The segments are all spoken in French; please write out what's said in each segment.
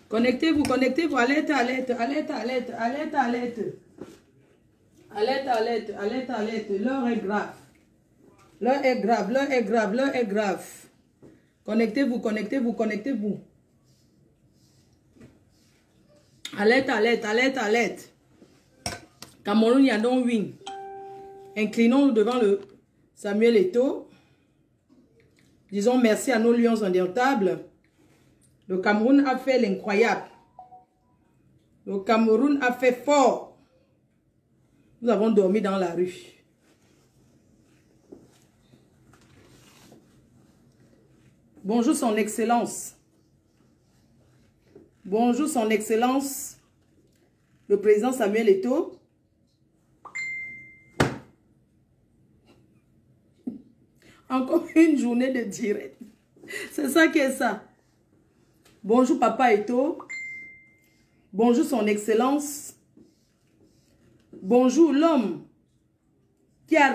Connectez-vous, connectez-vous. Alerte, alerte, alerte, alerte, alerte, alerte. Alerte, alerte, alerte, alerte. L'heure est grave. L'heure est grave, l'heure est grave, l'heure est grave. Connectez-vous, connectez-vous, connectez-vous. Alerte, alerte, alerte, alerte. Cameroun, Yandon, win. Inclinons-nous devant le Samuel Eto'o. Disons merci à nos lions indomptables. Le Cameroun a fait l'incroyable. Le Cameroun a fait fort. Nous avons dormi dans la rue. Bonjour son excellence. Bonjour son excellence. Le président Samuel Eto'o. Encore une journée de direct. C'est ça qui est ça. Bonjour Papa Eto'o. Bonjour son excellence. Bonjour l'homme qui a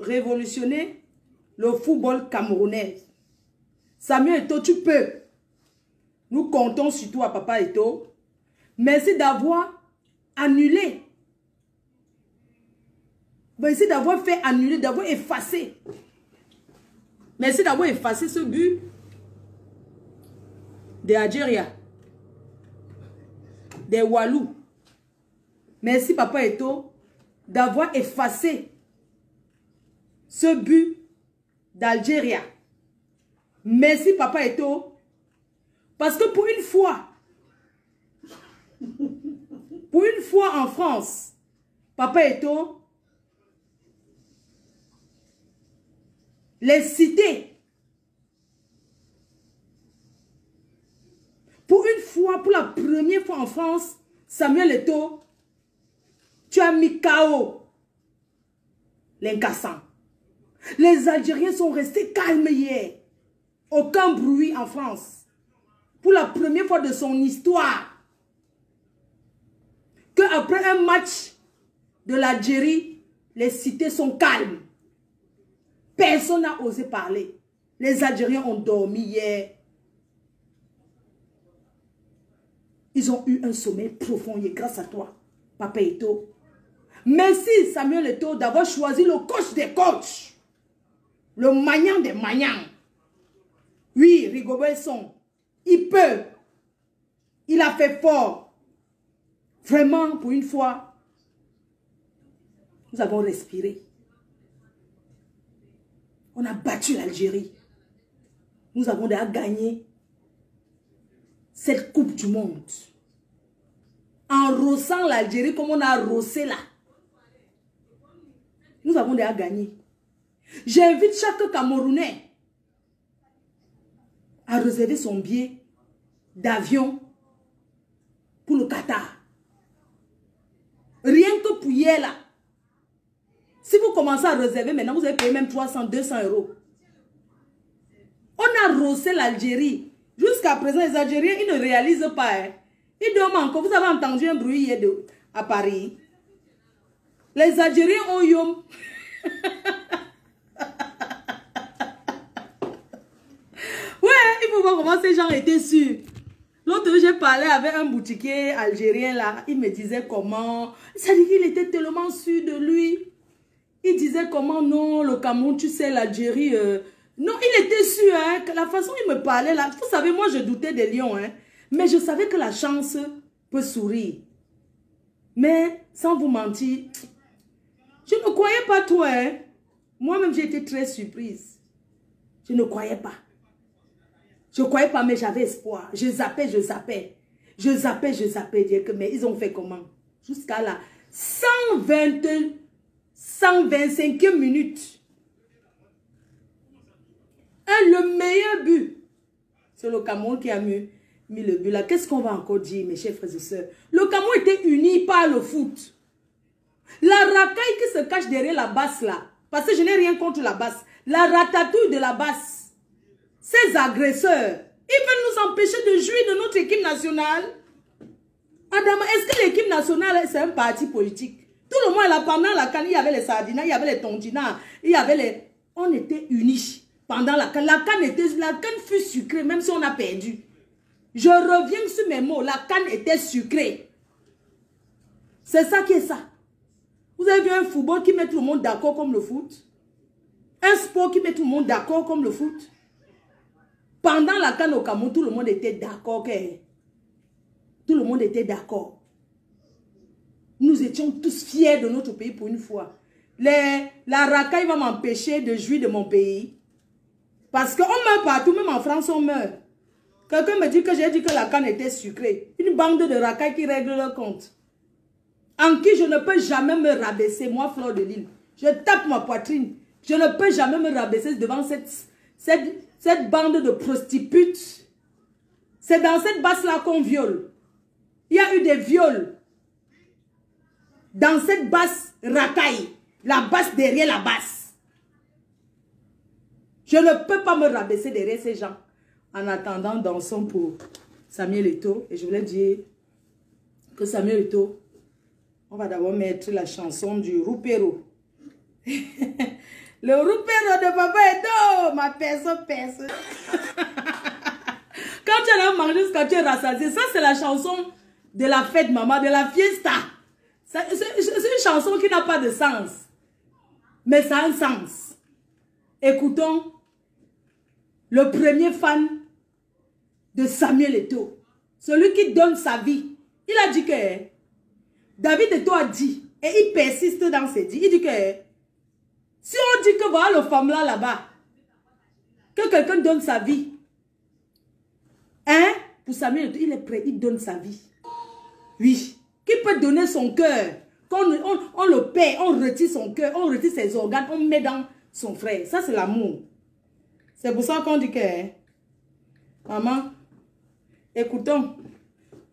révolutionné le football camerounais. Samuel Eto'o, tu peux. Nous comptons sur toi Papa Eto'o. Merci d'avoir annulé. Merci d'avoir fait annuler, d'avoir effacé. Merci d'avoir effacé ce but de Algérie, des Walou. Merci Papa Eto'o d'avoir effacé ce but d'Algérie. Merci Papa Eto'o parce que pour une fois en France, Papa Eto'o, les cités, pour une fois, pour la première fois en France, Samuel Eto'o, tu as mis KO l'incassant. Les Algériens sont restés calmes hier. Aucun bruit en France. Pour la première fois de son histoire, qu'après un match de l'Algérie, les cités sont calmes. Personne n'a osé parler. Les Algériens ont dormi hier. Ils ont eu un sommeil profond hier grâce à toi, Papa Eto'o. Merci Samuel Eto'o d'avoir choisi le coach des coachs. Le magnant des magnants. Oui, Rigobert-Song, il peut. Il a fait fort. Vraiment, pour une fois, nous avons respiré. On a battu l'Algérie. Nous avons déjà gagné cette Coupe du Monde. En rossant l'Algérie comme on a rossé là. Nous avons déjà gagné. J'invite chaque Camerounais à réserver son billet d'avion pour le Qatar. Rien que pour hier là. Si vous commencez à réserver maintenant, vous allez payer même 300, 200 euros. On a rossé l'Algérie. Jusqu'à présent, les Algériens, ils ne réalisent pas. Hein. Ils dorment encore. Vous avez entendu un bruit hier à Paris. Les Algériens ont yom. Ouais, il faut voir comment ces gens étaient sûrs. L'autre jour, j'ai parlé avec un boutiquier algérien là. Il me disait comment. Ça dit qu'il était tellement sûr de lui. Il disait comment non, le Cameroun, tu sais, l'Algérie. Non, il était sûr. Hein, que la façon dont il me parlait là. Vous savez, moi, je doutais des lions. Hein, mais je savais que la chance peut sourire. Mais, sans vous mentir, je ne croyais pas toi. Hein. Moi-même, j'ai été très surprise. Je ne croyais pas. Je ne croyais pas, mais j'avais espoir. Je zappais, je zappais. Je zappais, je zappais. Mais ils ont fait comment? Jusqu'à la 125e minute. Le meilleur but. C'est le Cameroun qui a mis le but là. Qu'est-ce qu'on va encore dire, mes chers frères et sœurs? Le Cameroun était uni par le foot. La racaille qui se cache derrière la basse là. Parce que je n'ai rien contre la basse. La ratatouille de la basse. Ces agresseurs, ils veulent nous empêcher de jouir de notre équipe nationale. Adama, est-ce que l'équipe nationale, c'est un parti politique? Tout le monde là, pendant la CAN, il y avait les sardines, il y avait les tontinats, il y avait les... On était unis pendant la CAN. La CAN fut sucrée, même si on a perdu. Je reviens sur mes mots. La canne était sucrée. C'est ça qui est ça. Vous avez vu un football qui met tout le monde d'accord comme le foot? Un sport qui met tout le monde d'accord comme le foot? Pendant la canne au Cameroun, tout le monde était d'accord. Tout le monde était d'accord. Nous étions tous fiers de notre pays pour une fois. La racaille va m'empêcher de jouir de mon pays. Parce qu'on meurt partout, même en France, on meurt. Quelqu'un me dit que j'ai dit que la canne était sucrée. Une bande de racailles qui règle leur compte. En qui je ne peux jamais me rabaisser, moi, Fleur de Lille. Je tape ma poitrine. Je ne peux jamais me rabaisser devant cette bande de prostitutes. C'est dans cette basse-là qu'on viole. Il y a eu des viols. Dans cette basse racaille. La basse derrière la basse. Je ne peux pas me rabaisser derrière ces gens. En attendant, dansons pour Samuel Eto'o. Et je voulais dire que Samuel Eto'o, on va d'abord mettre la chanson du Roupero. Le Roupero de Papa Eto'o, ma personne. Quand tu as mangé, quand tu es rassasié, ça c'est la chanson de la fête, maman, de la fiesta. C'est une chanson qui n'a pas de sens. Mais ça a un sens. Écoutons le premier fan de Samuel Eto'o. Celui qui donne sa vie. Il a dit que David Eto'o a dit, et il persiste dans ses dits, il dit que si on dit que voilà le femme là-bas, que quelqu'un donne sa vie, hein, pour Samuel Eto'o, il est prêt, il donne sa vie. Oui. Qui peut donner son cœur? Quand on le paie, on retire son cœur, on retire ses organes, on met dans son frère. Ça, c'est l'amour. C'est pour ça qu'on dit que, maman, écoutons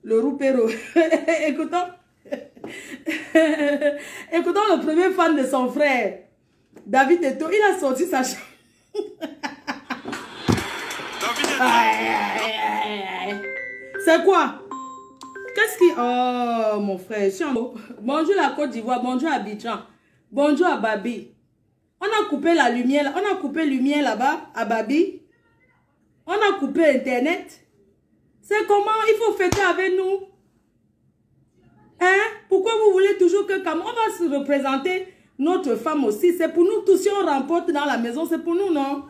le Roupero. Écoutons le premier fan de son frère, David Eto'o. Il a sorti sa chanson. C'est quoi? Qu'est-ce qui... Oh, mon frère. Bonjour la Côte d'Ivoire. Bonjour Abidjan. Bonjour à Babi. On a coupé la lumière. On a coupé la lumière là-bas à Babi. On a coupé Internet. C'est comment? Il faut fêter avec nous. Hein? Pourquoi vous voulez toujours que... On va se représenter notre femme aussi. C'est pour nous tous. Si on remporte dans la maison, c'est pour nous, non?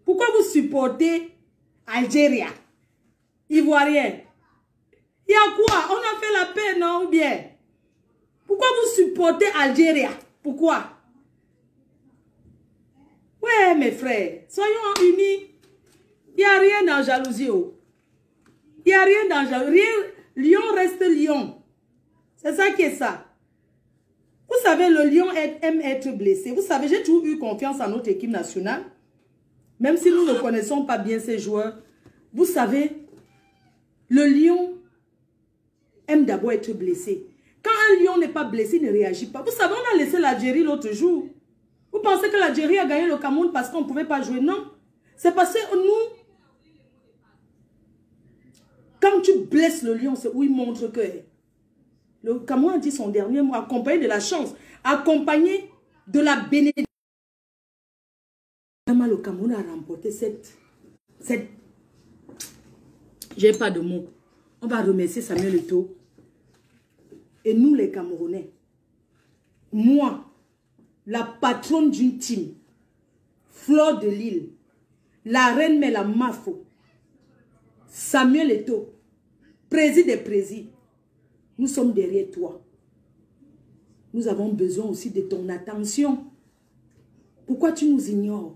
Pourquoi vous supportez Algérie? Ivoirien? Il y a quoi? On a fait la paix, non? Ou bien? Pourquoi vous supportez Algérie? Pourquoi? Ouais, mes frères, soyons unis. Il n'y a rien dans jalousie. Il n'y a rien dans jalousie. Lion reste lion. C'est ça qui est ça. Vous savez, le lion aime être blessé. Vous savez, j'ai toujours eu confiance en notre équipe nationale. Même si nous ne connaissons pas bien ces joueurs. Vous savez, le lion aime d'abord être blessé. Quand un lion n'est pas blessé, il ne réagit pas. Vous savez, on a laissé l'Algérie l'autre jour. Vous pensez que l'Algérie a gagné le Cameroun parce qu'on ne pouvait pas jouer? Non. C'est parce que nous, quand tu blesses le lion, c'est où il montre que le Cameroun a dit son dernier mot, accompagné de la chance, accompagné de la bénédiction. Le Cameroun a remporté cette... J'ai pas de mots. On va remercier Samuel Eto'o. Et nous, les Camerounais, moi, la patronne d'une team, Fleur de Lille, la reine Mela Mafo, Samuel Eto'o, président des présidents, nous sommes derrière toi. Nous avons besoin aussi de ton attention. Pourquoi tu nous ignores?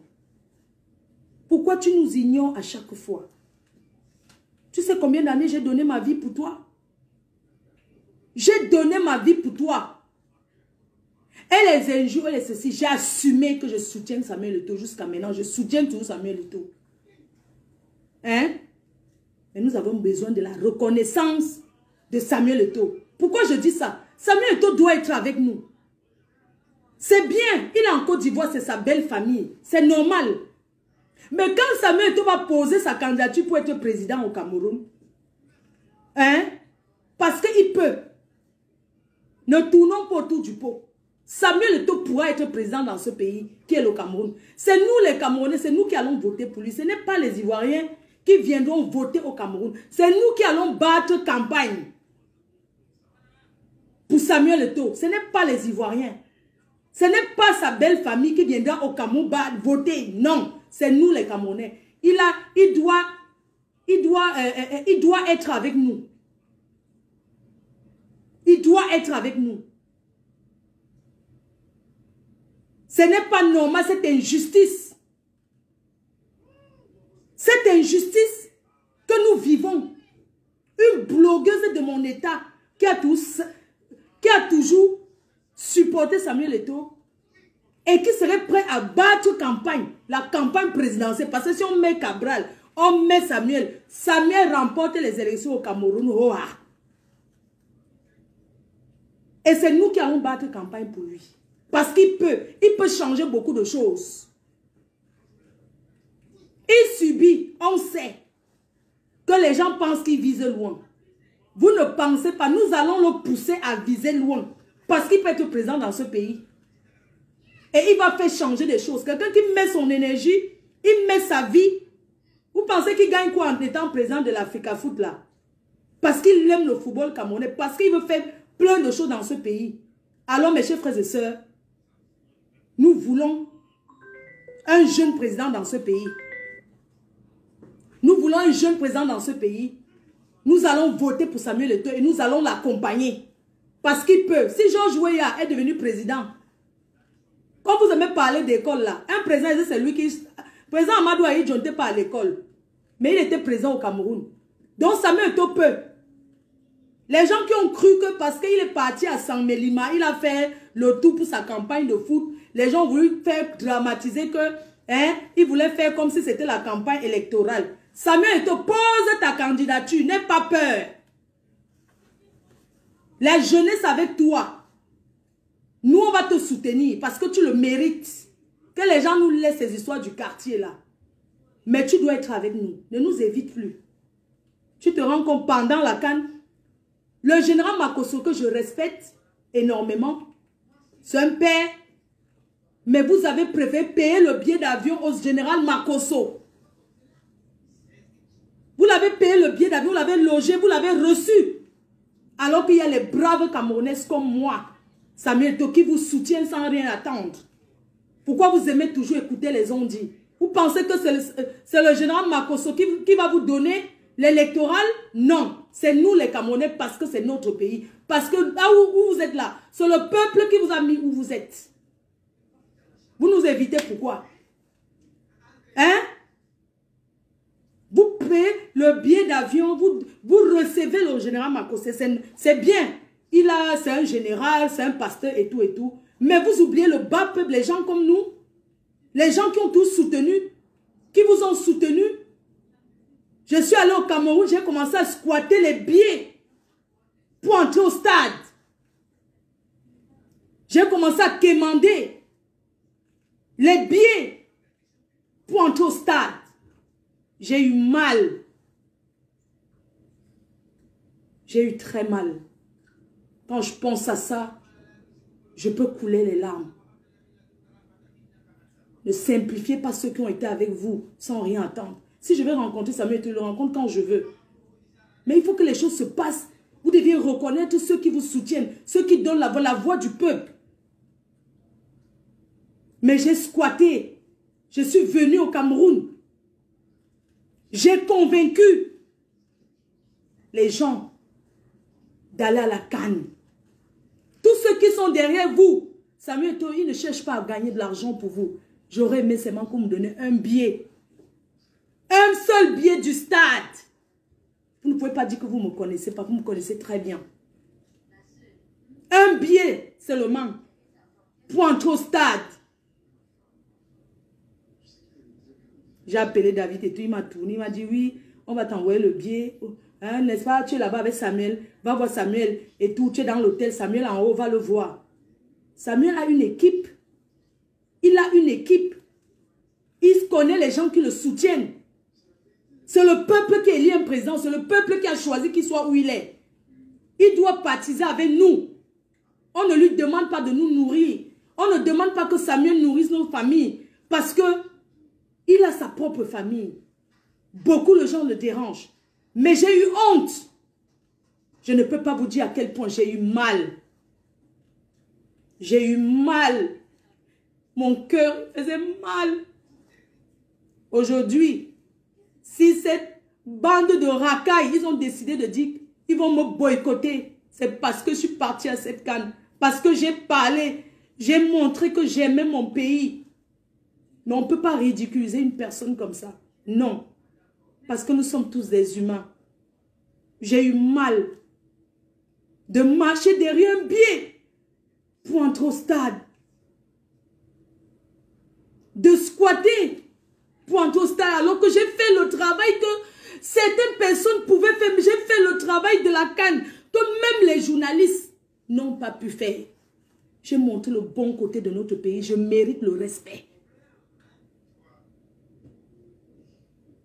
Pourquoi tu nous ignores à chaque fois? Tu sais combien d'années j'ai donné ma vie pour toi? J'ai donné ma vie pour toi. Et les injures et les ceci, j'ai assumé que je soutiens Samuel Eto'o jusqu'à maintenant. Je soutiens toujours Samuel Eto'o. Hein? Mais nous avons besoin de la reconnaissance de Samuel Eto'o. Pourquoi je dis ça? Samuel Eto'o doit être avec nous. C'est bien. Il est en Côte d'Ivoire, c'est sa belle famille. C'est normal. Mais quand Samuel Eto'o va poser sa candidature pour être président au Cameroun, hein? Parce qu'il peut. Ne tournons pas autour du pot. Samuel Eto'o pourra être président dans ce pays qui est le Cameroun. C'est nous les Camerounais, c'est nous qui allons voter pour lui. Ce n'est pas les Ivoiriens qui viendront voter au Cameroun. C'est nous qui allons battre campagne pour Samuel Eto'o. Ce n'est pas les Ivoiriens. Ce n'est pas sa belle famille qui viendra au Cameroun voter. Non, c'est nous les Camerounais. Il doit être avec nous. Il doit être avec nous. Ce n'est pas normal, cette injustice. Cette injustice que nous vivons. Une blogueuse de mon état qui a toujours supporté Samuel Eto'o et qui serait prêt à battre campagne, la campagne présidentielle. Parce que si on met Cabral, on met Samuel, Samuel remporte les élections au Cameroun. Et c'est nous qui allons battre campagne pour lui. Parce qu'il peut changer beaucoup de choses. Il subit, on sait, que les gens pensent qu'il vise loin. Vous ne pensez pas, nous allons le pousser à viser loin. Parce qu'il peut être présent dans ce pays. Et il va faire changer des choses. Quelqu'un qui met son énergie, il met sa vie. Vous pensez qu'il gagne quoi en étant président de l'Africa Foot là? Parce qu'il aime le football camerounais. Parce qu'il veut faire plein de choses dans ce pays. Alors mes chers frères et sœurs, nous voulons un jeune président dans ce pays. Nous voulons un jeune président dans ce pays. Nous allons voter pour Samuel Eto'o et nous allons l'accompagner. Parce qu'il peut. Si Georges Weah est devenu président, quand vous aimez parler d'école là, un président, c'est lui qui... Président Amadou Aïdjo n'était pas à l'école. Mais il était présent au Cameroun. Donc Samuel Eto'o peut. Les gens qui ont cru que parce qu'il est parti à San Melima, il a fait le tout pour sa campagne de foot. Les gens ont voulu faire dramatiser que, il voulait faire comme si c'était la campagne électorale. Samuel Eto'o, pose ta candidature, n'aie pas peur. La jeunesse avec toi. Nous, on va te soutenir parce que tu le mérites. Que les gens nous laissent ces histoires du quartier là. Mais tu dois être avec nous. Ne nous évite plus. Tu te rends compte pendant la CAN, le général Makosso que je respecte énormément, c'est un père. Mais vous avez préféré payer le billet d'avion au général Makosso. Vous l'avez payé le billet d'avion, vous l'avez logé, vous l'avez reçu. Alors qu'il y a les braves Camerounais comme moi, Samuel Eto'o, qui vous soutiennent sans rien attendre. Pourquoi vous aimez toujours écouter les ondits? Vous pensez que c'est le général Makosso qui va vous donner l'électoral? Non, c'est nous les Camerounais parce que c'est notre pays. Parce que là où vous êtes là, c'est le peuple qui vous a mis où vous êtes. Vous nous évitez pourquoi? Hein? Vous payez le billet d'avion, vous recevez le général Makosso. C'est bien. C'est un général, c'est un pasteur et tout et tout. Mais vous oubliez le bas peuple, les gens comme nous. Les gens qui ont tous soutenu, qui vous ont soutenu. Je suis allé au Cameroun, j'ai commencé à squatter les billets pour entrer au stade. J'ai commencé à quémander les billets pour entrer au stade. J'ai eu mal. J'ai eu très mal. Quand je pense à ça, je peux couler les larmes. Ne simplifiez pas ceux qui ont été avec vous sans rien attendre. Si je vais rencontrer Samuel Eto'o, je le rencontre quand je veux. Mais il faut que les choses se passent. Vous deviez reconnaître ceux qui vous soutiennent, ceux qui donnent la voix du peuple. Mais j'ai squatté. Je suis venu au Cameroun. J'ai convaincu les gens d'aller à la CAN. Tous ceux qui sont derrière vous, Samuel Eto'o, il ne cherche pas à gagner de l'argent pour vous. J'aurais aimé seulement qu'on me donne un billet. Un seul billet du stade. Vous ne pouvez pas dire que vous ne me connaissez pas, vous me connaissez très bien. Un billet seulement pour entrer au stade. J'ai appelé David et tout, il m'a tourné, il m'a dit oui, on va t'envoyer le billet. Hein, n'est-ce pas, tu es là-bas avec Samuel, va voir Samuel et tout, tu es dans l'hôtel, Samuel en haut, va le voir. Samuel a une équipe. Il a une équipe. Il connaît les gens qui le soutiennent. C'est le peuple qui élit un président, c'est le peuple qui a choisi qu'il soit où il est. Il doit baptiser avec nous. On ne lui demande pas de nous nourrir. On ne demande pas que Samuel nourrisse nos familles parce que il a sa propre famille. Beaucoup de gens le dérangent. Mais j'ai eu honte. Je ne peux pas vous dire à quel point j'ai eu mal. J'ai eu mal. Mon cœur faisait mal. Aujourd'hui, si cette bande de racailles, ils ont décidé de dire qu'ils vont me boycotter, c'est parce que je suis partie à cette canne. Parce que j'ai parlé, j'ai montré que j'aimais mon pays. Mais on ne peut pas ridiculiser une personne comme ça. Non. Parce que nous sommes tous des humains. J'ai eu mal de marcher derrière un biais pour entrer au stade. De squatter pour entrer au stade alors que j'ai fait le travail que certaines personnes pouvaient faire. J'ai fait le travail de la CAN que même les journalistes n'ont pas pu faire. J'ai montré le bon côté de notre pays. Je mérite le respect.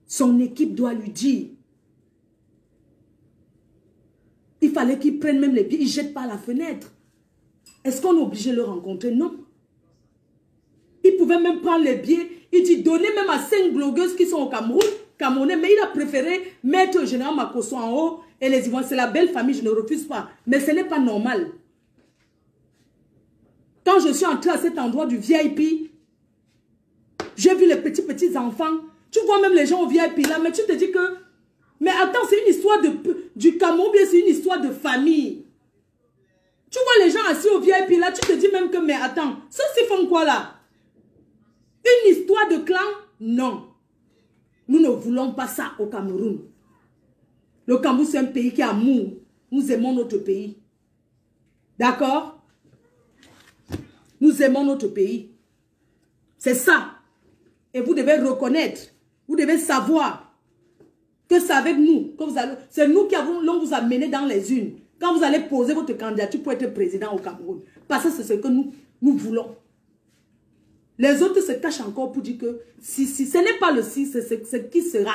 Son équipe doit lui dire. Il fallait qu'il prenne même les billets. Il ne jette pas la fenêtre. Est-ce qu'on est obligé de le rencontrer? Non. Il pouvait même prendre les billets. Il dit donnez même à 5 blogueuses qui sont au Cameroun, Camerounais. Mais il a préféré mettre le général Makosso en haut et les Ivoiriens. C'est la belle famille, je ne refuse pas. Mais ce n'est pas normal. Quand je suis entrée à cet endroit du VIP, j'ai vu les petits enfants. Tu vois même les gens au VIP là, mais tu te dis que... Mais attends, c'est une histoire du Cameroun, bien c'est une histoire de famille. Tu vois les gens assis au VIP là, tu te dis même que, mais attends, ceux-ci font quoi là? Une histoire de clan? Non. Nous ne voulons pas ça au Cameroun. Le Cameroun, c'est un pays qui a amour. Nous aimons notre pays. D'accord? Nous aimons notre pays. C'est ça. Et vous devez reconnaître, vous devez savoir que c'est avec nous, que c'est nous qui allons vous amener dans les urnes. Quand vous allez poser votre candidature pour être président au Cameroun. Parce que c'est ce que nous voulons. Les autres se cachent encore pour dire que si ce n'est pas le si, c'est ce qui sera.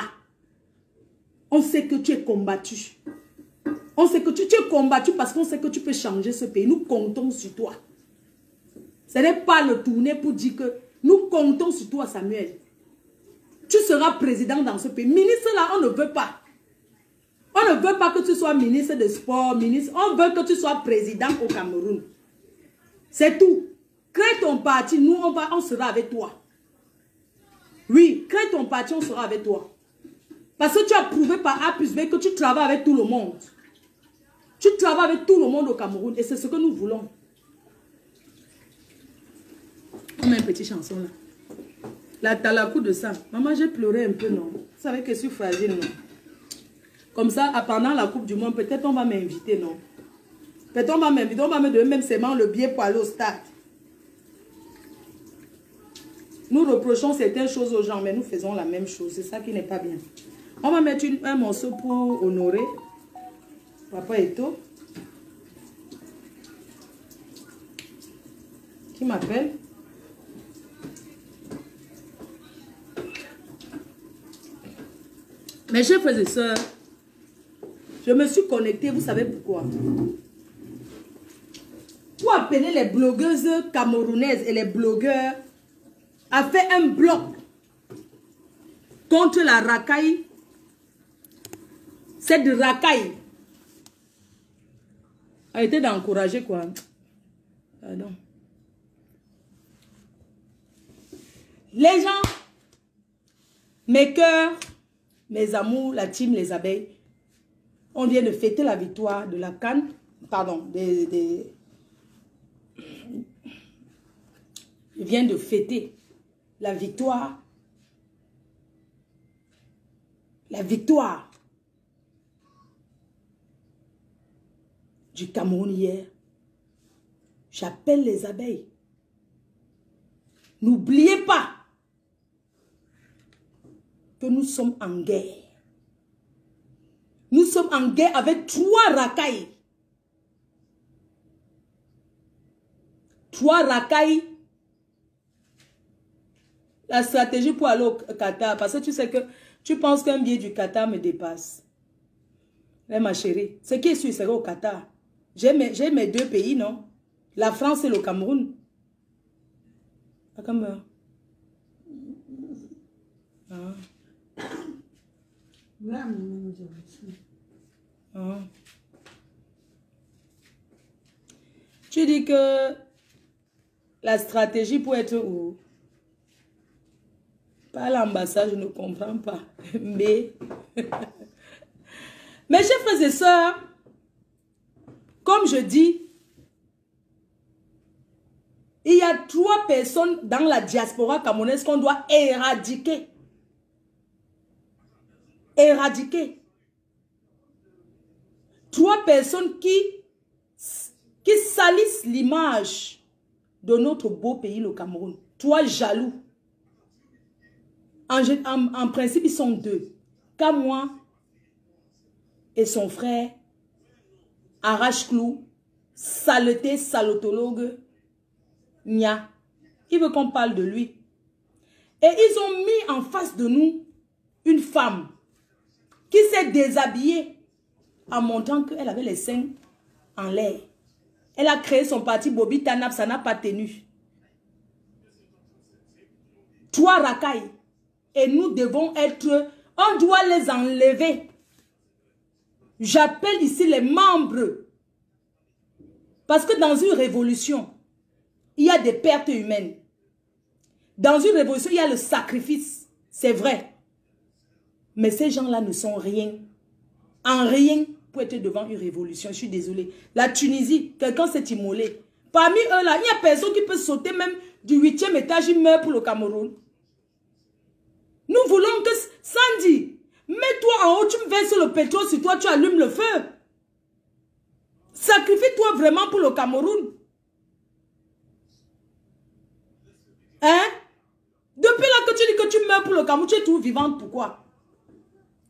On sait que tu es combattu. On sait que tu es combattu parce qu'on sait que tu peux changer ce pays. Nous comptons sur toi. Ce n'est pas le tourner pour dire que nous comptons sur toi, Samuel. Tu seras président dans ce pays. Ministre là, on ne veut pas. On ne veut pas que tu sois ministre de sport, ministre. On veut que tu sois président au Cameroun. C'est tout. Crée ton parti, nous on sera avec toi. Oui, crée ton parti, on sera avec toi. Parce que tu as prouvé par A plus B que tu travailles avec tout le monde. Tu travailles avec tout le monde au Cameroun et c'est ce que nous voulons. On met une petite chanson là. Là, t'as la coupe de sang. Maman, j'ai pleuré un peu, non? Vous savez que je suis fragile, non? Comme ça, pendant la Coupe du Monde, peut-être on va m'inviter, non? Peut-être on va m'inviter, on va me donner même seulement le billet pour aller au stade. Nous reprochons certaines choses aux gens, mais nous faisons la même chose. C'est ça qui n'est pas bien. On va mettre un morceau pour honorer Papa Eto. Qui m'appelle? Mes chers frères et sœurs, je me suis connectée, vous savez pourquoi? Pour appeler les blogueuses camerounaises et les blogueurs à faire un bloc contre la racaille. Cette racaille a été d'encourager quoi? Pardon. Les gens, mes cœurs, mes amours, la team, les abeilles, on vient de fêter la victoire de la CAN, pardon, je viens de fêter la victoire du Cameroun hier. J'appelle les abeilles. N'oubliez pas que nous sommes en guerre. Nous sommes en guerre avec 3 racailles. 3 racailles. La stratégie pour aller au Qatar, parce que tu sais que tu penses qu'un billet du Qatar me dépasse. Mais ma chérie, ce qui est sûr, c'est au Qatar. J'ai mes 2 pays, non? La France et le Cameroun. Ah. Ah. Tu dis que la stratégie pour être où? Pas l'ambassade, je ne comprends pas. Mais, mes chers frères et sœurs, comme je dis, il y a 3 personnes dans la diaspora camerounaise qu'on doit éradiquer. Éradiquer. 3 personnes qui salissent l'image de notre beau pays, le Cameroun. 3 jaloux. En principe, ils sont 2. Kamwa et son frère, arrache-clou, saleté, salotologue, Nia. Il veut qu'on parle de lui. Et ils ont mis en face de nous une femme qui s'est déshabillée en montrant qu'elle avait les seins en l'air. Elle a créé son parti Bobby Tanap, ça n'a pas tenu. 3 racailles. Et nous devons être, on doit les enlever. J'appelle ici les membres. Parce que dans une révolution, il y a des pertes humaines. Dans une révolution, il y a le sacrifice. C'est vrai. Mais ces gens-là ne sont rien. En rien pour être devant une révolution. Je suis désolée. La Tunisie, quelqu'un s'est immolé. Parmi eux là, il n'y a personne qui peut sauter même du 8e étage, il meurt pour le Cameroun. Nous voulons que Sandy, mets-toi en haut, tu me verses le pétrole sur toi, tu allumes le feu. Sacrifie-toi vraiment pour le Cameroun. Hein? Depuis là que tu dis que tu meurs pour le Cameroun, tu es toujours vivante, pourquoi?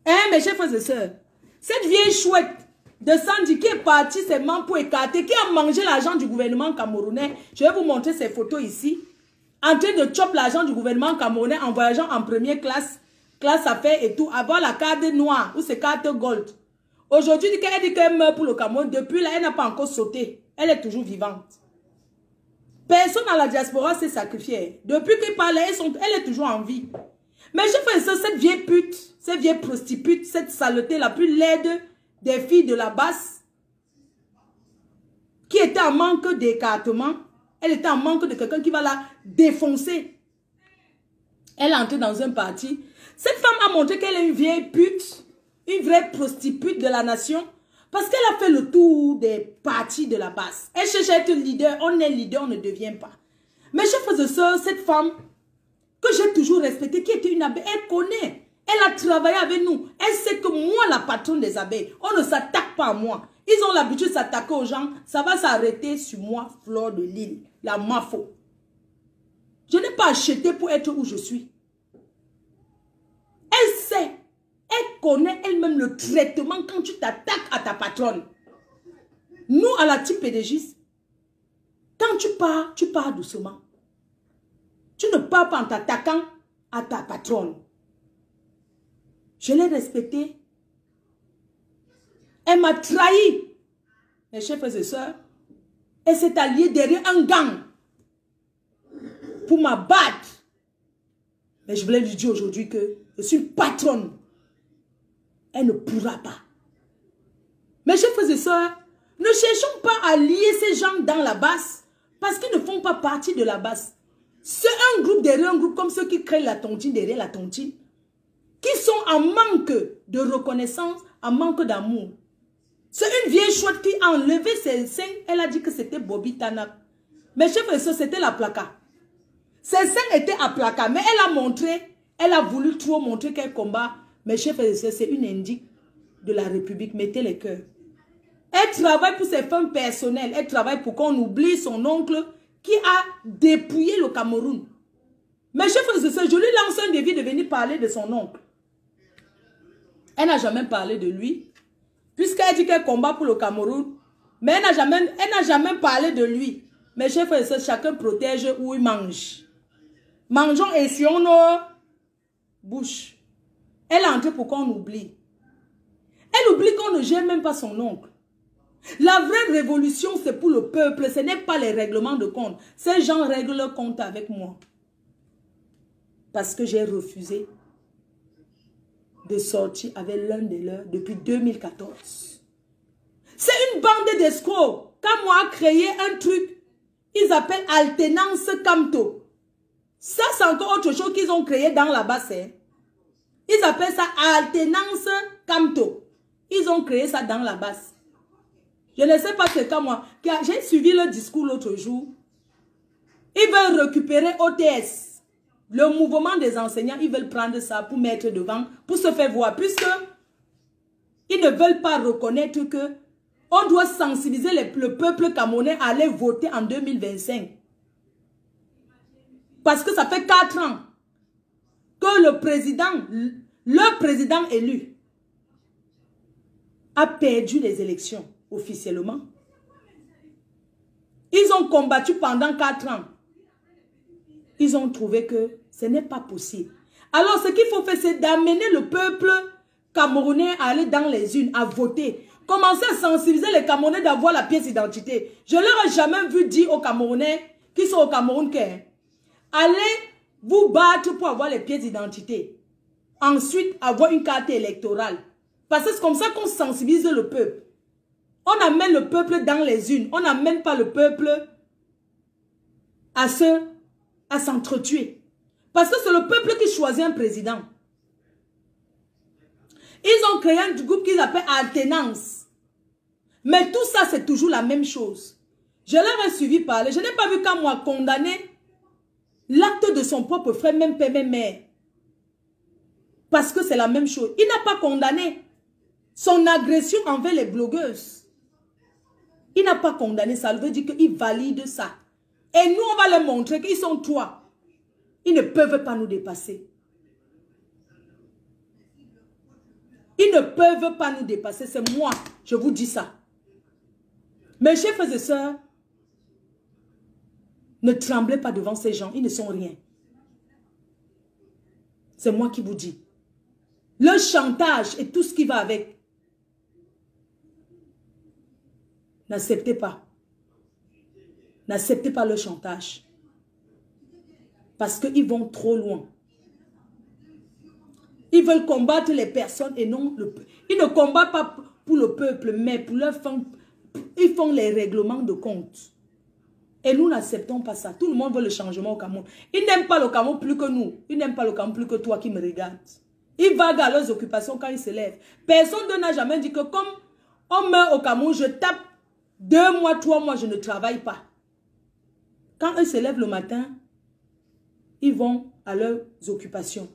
Hein, mes chers frères et sœurs? Cette vieille chouette de Sandy qui est partie ses mains pour écarter, qui a mangé l'argent du gouvernement camerounais, je vais vous montrer ces photos ici, en train de choper l'argent du gouvernement camerounais en voyageant en première classe, classe affaires et tout, avoir la carte noire ou ses cartes gold. Aujourd'hui, elle dit qu'elle meurt pour le Cameroun. Depuis là, elle n'a pas encore sauté. Elle est toujours vivante. Personne dans la diaspora s'est sacrifié. Depuis qu'il parle, elle est toujours en vie. Mais je fais ça, cette vieille pute, cette vieille prostituée, cette saleté la plus laide des filles de la basse, qui était en manque d'écartement. Elle était en manque de quelqu'un qui va la défoncer. Elle est entrée dans un parti. Cette femme a montré qu'elle est une vieille pute, une vraie prostituée de la nation, parce qu'elle a fait le tour des partis de la base. Elle cherche à être leader. On est leader, on ne devient pas. Mes chers frères et sœurs, cette femme que j'ai toujours respectée, qui était une abeille, elle connaît. Elle a travaillé avec nous. Elle sait que moi, la patronne des abeilles, on ne s'attaque pas à moi. Ils ont l'habitude de s'attaquer aux gens. Ça va s'arrêter sur moi, Fleur de Lille, la mafo. Je n'ai pas acheté pour être où je suis. Elle sait, elle connaît elle-même le traitement quand tu t'attaques à ta patronne. Nous, à la type pédégiste, quand tu pars doucement. Tu ne pars pas en t'attaquant à ta patronne. Je l'ai respectée. Elle m'a trahi. Mes chers frères et sœurs, elle s'est alliée derrière un gang pour m'abattre. Mais je voulais lui dire aujourd'hui que je suis une patronne. Elle ne pourra pas. Mes chers frères et sœurs, ne cherchons pas à lier ces gens dans la basse parce qu'ils ne font pas partie de la basse. C'est un groupe derrière un groupe comme ceux qui créent la tontine derrière la tontine, qui sont en manque de reconnaissance, en manque d'amour. C'est une vieille chouette qui a enlevé ses seins. Elle a dit que c'était Bobby Tanap. Mes chers frères et sœurs, c'était la placa. Ses seins étaient à placa, mais elle a montré, elle a voulu trop montrer qu'elle combat. Mes chers frères et sœurs, c'est une indique de la République. Mettez les cœurs. Elle travaille pour ses fins personnelles. Elle travaille pour qu'on oublie son oncle qui a dépouillé le Cameroun. Mes chers frères et sœurs, je lui lance un défi de venir parler de son oncle. Elle n'a jamais parlé de lui. Puisqu'elle dit qu'elle combat pour le Cameroun. Mais elle n'a jamais parlé de lui. Mes chers frères et sœurs, chacun protège où il mange. Mangeons et essuyons nos bouches. Elle est entrée pour qu'on oublie. Elle oublie qu'on ne gère même pas son oncle. La vraie révolution, c'est pour le peuple. Ce n'est pas les règlements de compte. Ces gens règlent leur compte avec moi. Parce que j'ai refusé de sortir avec l'un de leurs depuis 2014. C'est une bande d'escrocs. Quand moi a créé un truc, ils appellent alternance Camto. Ça, c'est encore autre chose qu'ils ont créé dans la base. Ils appellent ça alternance Camto. Ils ont créé ça dans la base. Je ne sais pas c'est quand moi. J'ai suivi le discours l'autre jour. Ils veulent récupérer OTS. Le mouvement des enseignants, ils veulent prendre ça pour mettre devant, pour se faire voir. Puisque ils ne veulent pas reconnaître que on doit sensibiliser le peuple camerounais à aller voter en 2025. Parce que ça fait 4 ans que le président élu a perdu les élections officiellement. Ils ont combattu pendant 4 ans. Ils ont trouvé que ce n'est pas possible. Alors ce qu'il faut faire, c'est d'amener le peuple camerounais à aller dans les urnes, à voter. Commencer à sensibiliser les Camerounais d'avoir la pièce d'identité. Je ne leur ai jamais vu dire aux Camerounais qui sont au Cameroun que allez vous battre pour avoir les pièces d'identité. Ensuite, avoir une carte électorale. Parce que c'est comme ça qu'on sensibilise le peuple. On amène le peuple dans les urnes. On n'amène pas le peuple à s'entretuer. Parce que c'est le peuple qui choisit un président. Ils ont créé un groupe qu'ils appellent Alternance. Mais tout ça, c'est toujours la même chose. Je leur ai suivi parler. Je n'ai pas vu quand moi condamner l'acte de son propre frère, même père, même mère. Parce que c'est la même chose. Il n'a pas condamné son agression envers les blogueuses. Il n'a pas condamné ça. Ça veut dire qu'il valide ça. Et nous, on va leur montrer qu'ils sont trois. Ils ne peuvent pas nous dépasser. Ils ne peuvent pas nous dépasser. C'est moi, je vous dis ça. Mes chers frères et sœurs, ne tremblez pas devant ces gens. Ils ne sont rien. C'est moi qui vous dis. Le chantage et tout ce qui va avec. N'acceptez pas. N'acceptez pas le chantage. Parce qu'ils vont trop loin. Ils veulent combattre les personnes et non le peuple. Ils ne combattent pas pour le peuple, mais pour leur fin. Ils font les règlements de compte. Et nous n'acceptons pas ça. Tout le monde veut le changement au Cameroun. Ils n'aiment pas le Cameroun plus que nous. Ils n'aiment pas le Cameroun plus que toi qui me regardes. Ils vaguent à leurs occupations quand ils se lèvent. Personne n'a jamais dit que comme on meurt au Cameroun, je tape 2 mois, 3 mois, je ne travaille pas. Quand eux se lèvent le matin, ils vont à leurs occupations.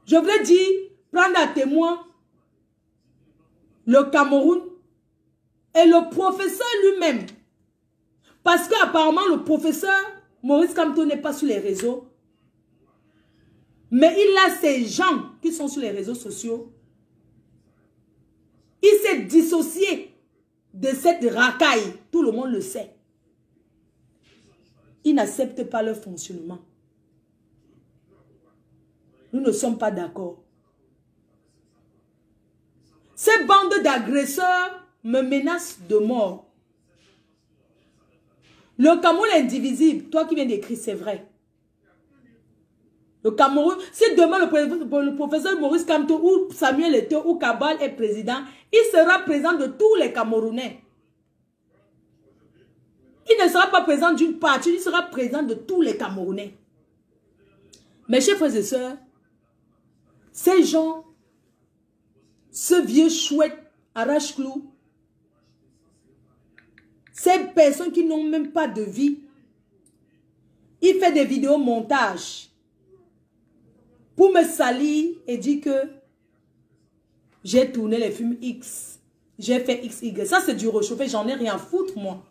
Je voulais dire, prendre à témoin le Cameroun et le professeur lui-même. Parce qu'apparemment, le professeur Maurice Kamto n'est pas sur les réseaux. Mais il a ces gens qui sont sur les réseaux sociaux. Il s'est dissocié de cette racaille. Tout le monde le sait. Ils n'acceptent pas leur fonctionnement. Nous ne sommes pas d'accord. Ces bandes d'agresseurs me menacent de mort. Le Cameroun est indivisible. Toi qui viens d'écrire, c'est vrai. Le Cameroun, si demain le professeur Maurice Kamto ou Samuel Eto'o ou Kabal est président, il sera présent de tous les Camerounais. Il ne sera pas présent d'une partie, il sera présent de tous les Camerounais. Mes chers frères et sœurs, ces gens, ce vieux chouette arrache-clou, ces personnes qui n'ont même pas de vie, il fait des vidéos montage pour me salir et dire que j'ai tourné les films X, j'ai fait XY. Ça, c'est du réchauffé, j'en ai rien à foutre, moi.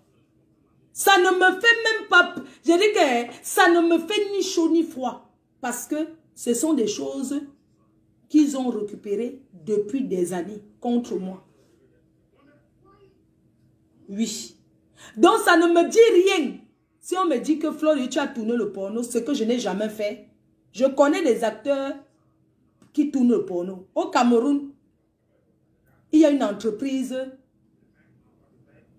Ça ne me fait même pas... J'ai dit que ça ne me fait ni chaud ni froid. Parce que ce sont des choses qu'ils ont récupérées depuis des années contre moi. Oui. Donc, ça ne me dit rien. Si on me dit que Floride, tu as tourné le porno, ce que je n'ai jamais fait. Je connais des acteurs qui tournent le porno. Au Cameroun, il y a une entreprise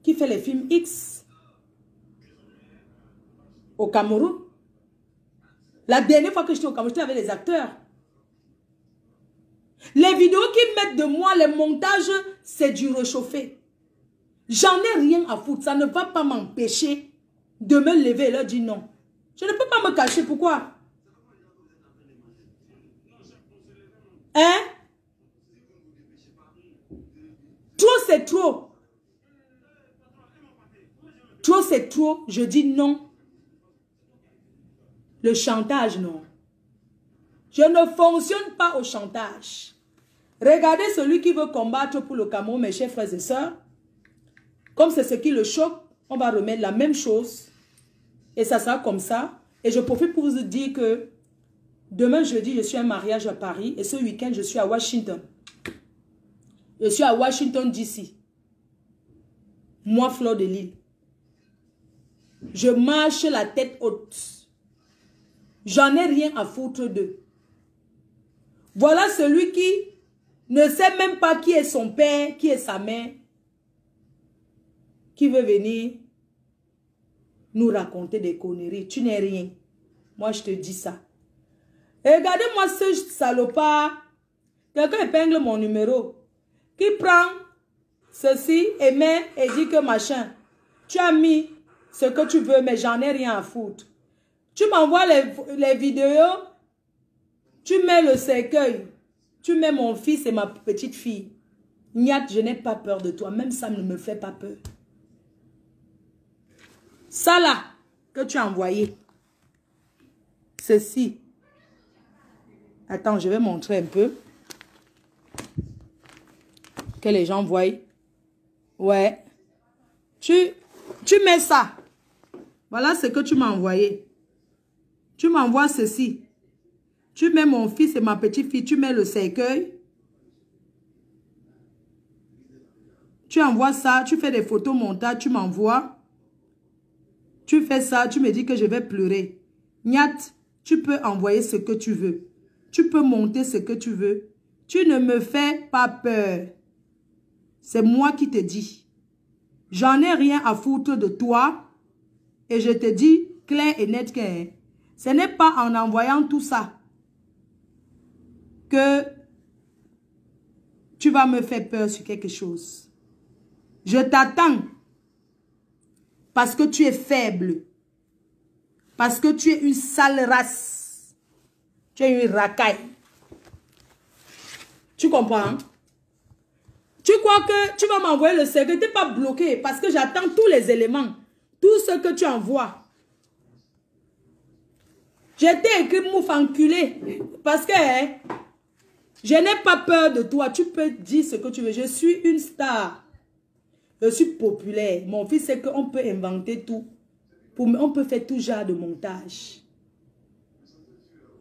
qui fait les films X. Au Cameroun. La dernière fois que j'étais au Cameroun, j'étais avec les acteurs. Les vidéos qu'ils mettent de moi, les montages, c'est du réchauffé. J'en ai rien à foutre. Ça ne va pas m'empêcher de me lever et leur dire non. Je ne peux pas me cacher. Pourquoi? Hein? Trop, c'est trop. Trop, c'est trop. Je dis non. Le chantage, non. Je ne fonctionne pas au chantage. Regardez celui qui veut combattre pour le Cameroun, mes chers frères et sœurs. Comme c'est ce qui le choque, on va remettre la même chose. Et ça sera comme ça. Et je profite pour vous dire que demain jeudi, je suis à un mariage à Paris. Et ce week-end, je suis à Washington. Je suis à Washington, D.C. Moi, Fleur de Lille. Je marche la tête haute. J'en ai rien à foutre d'eux. Voilà celui qui ne sait même pas qui est son père, qui est sa mère, qui veut venir nous raconter des conneries. Tu n'es rien. Moi, je te dis ça. Et regardez-moi ce salopard. Quelqu'un épingle mon numéro. Qui prend ceci et met et dit que machin. Tu as mis ce que tu veux, mais j'en ai rien à foutre. Tu m'envoies les vidéos. Tu mets le cercueil. Tu mets mon fils et ma petite fille. Niat, je n'ai pas peur de toi. Même ça ne me fait pas peur. Ça là, que tu as envoyé. Ceci. Attends, je vais montrer un peu. Que les gens voient. Ouais. Tu mets ça. Voilà ce que tu m'as envoyé. Tu m'envoies ceci. Tu mets mon fils et ma petite fille. Tu mets le cercueil. Tu envoies ça. Tu fais des photos montage. Tu m'envoies. Tu fais ça. Tu me dis que je vais pleurer. Niat, tu peux envoyer ce que tu veux. Tu peux monter ce que tu veux. Tu ne me fais pas peur. C'est moi qui te dis. J'en ai rien à foutre de toi. Et je te dis clair et net que ce n'est pas en envoyant tout ça que tu vas me faire peur sur quelque chose. Je t'attends parce que tu es faible. Parce que tu es une sale race. Tu es une racaille. Tu comprends? Tu crois que tu vas m'envoyer le cercueil? Tu n'es pas bloqué parce que j'attends tous les éléments. Tout ce que tu envoies. J'ai été écrit mouf enculé. Parce que je n'ai pas peur de toi. Tu peux dire ce que tu veux. Je suis une star. Je suis populaire. Mon fils sait qu'on peut inventer tout. On peut faire tout genre de montage.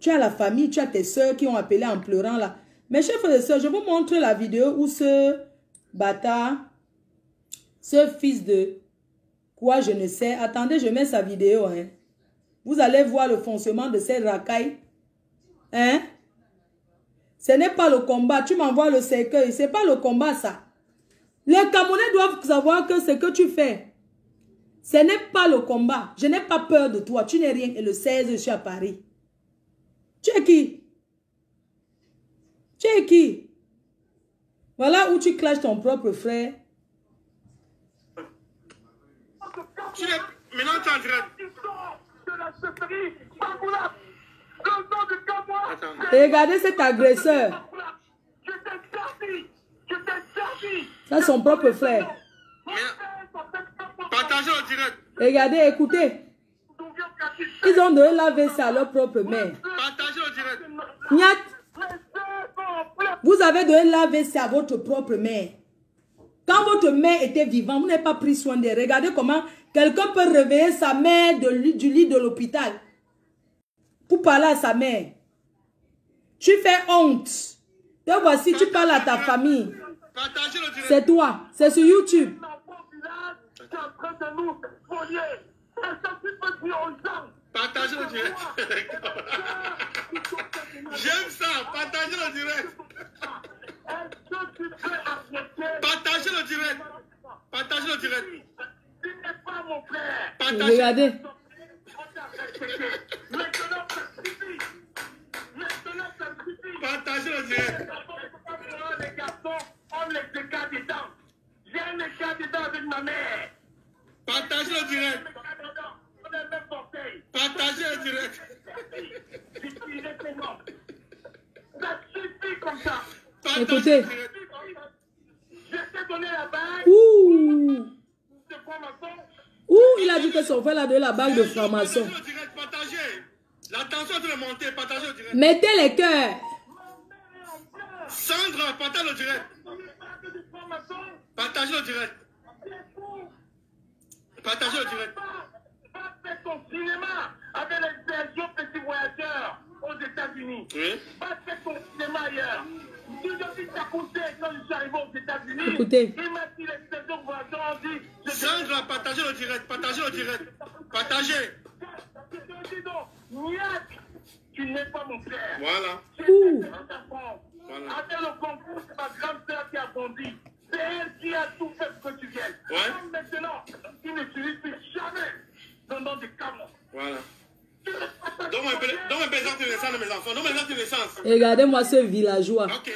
Tu as la famille, tu as tes soeurs qui ont appelé en pleurant là. Mes chers frères et sœurs, je vous montre la vidéo où ce bâtard, ce fils de quoi je ne sais. Attendez, je mets sa vidéo. Hein. Vous allez voir le fonctionnement de ces racailles. Hein? Ce n'est pas le combat. Tu m'envoies le cercueil. Ce n'est pas le combat, ça. Les Camerounais doivent savoir que ce que tu fais, ce n'est pas le combat. Je n'ai pas peur de toi. Tu n'es rien. Et le 16, je suis à Paris. Tu es qui? Tu es qui? Voilà où tu clashes ton propre frère. Maintenant, tu es en train Et regardez cet agresseur. Ça, son propre frère. partagez au direct. Regardez, écoutez. Ils ont donné la WC à leur propre mère. Partagez au direct. Niat, vous avez donné la WC à votre propre mère. Quand votre mère était vivante, vous n'avez pas pris soin d'elle. Regardez comment quelqu'un peut réveiller sa mère du lit de l'hôpital pour parler à sa mère. Tu fais honte. Donc voici, tu parles à ta famille. Partagez le direct. C'est toi. C'est sur YouTube. Partagez le direct. J'aime ça. Partagez le direct. Partagez le direct. Partagez le direct. Partagez. Regardez. Partagez le direct. Écoutez. Je t'ai donné la bague. Ouh. De franc-maçon. Ouh, il a dit que son frère a donné la bague de franc-maçon. Partagez le direct, partagez. La tension de monter, partagez le direct. Mettez les cœurs. Sandra, partage le direct. Partagez le direct. Partagez le direct. Va faire ton cinéma avec les versions petits voyageurs aux États-Unis. Oui. Va faire ton cinéma ailleurs. Si je dis t'as coûté quand je suis arrivé aux États-Unis, Écoutez. il m'a dit les versions voyageurs ont dit. Sandra, partagez le direct. Partagez le direct. Partagez. Je te dis donc, Niac, tu n'es pas mon frère. Voilà. Ouh. Voilà. Avec le concours, c'est ma grande sœur qui a bondi. C'est elle qui a tout fait pour que tu viennes. Ouais. Alors maintenant, tu n'utilises plus jamais le nom de Cameroun. Voilà. Donne-moi un peu les actes de naissance de mes enfants. Donne-moi les actes de naissance. Regardez-moi ce villageois. Ok.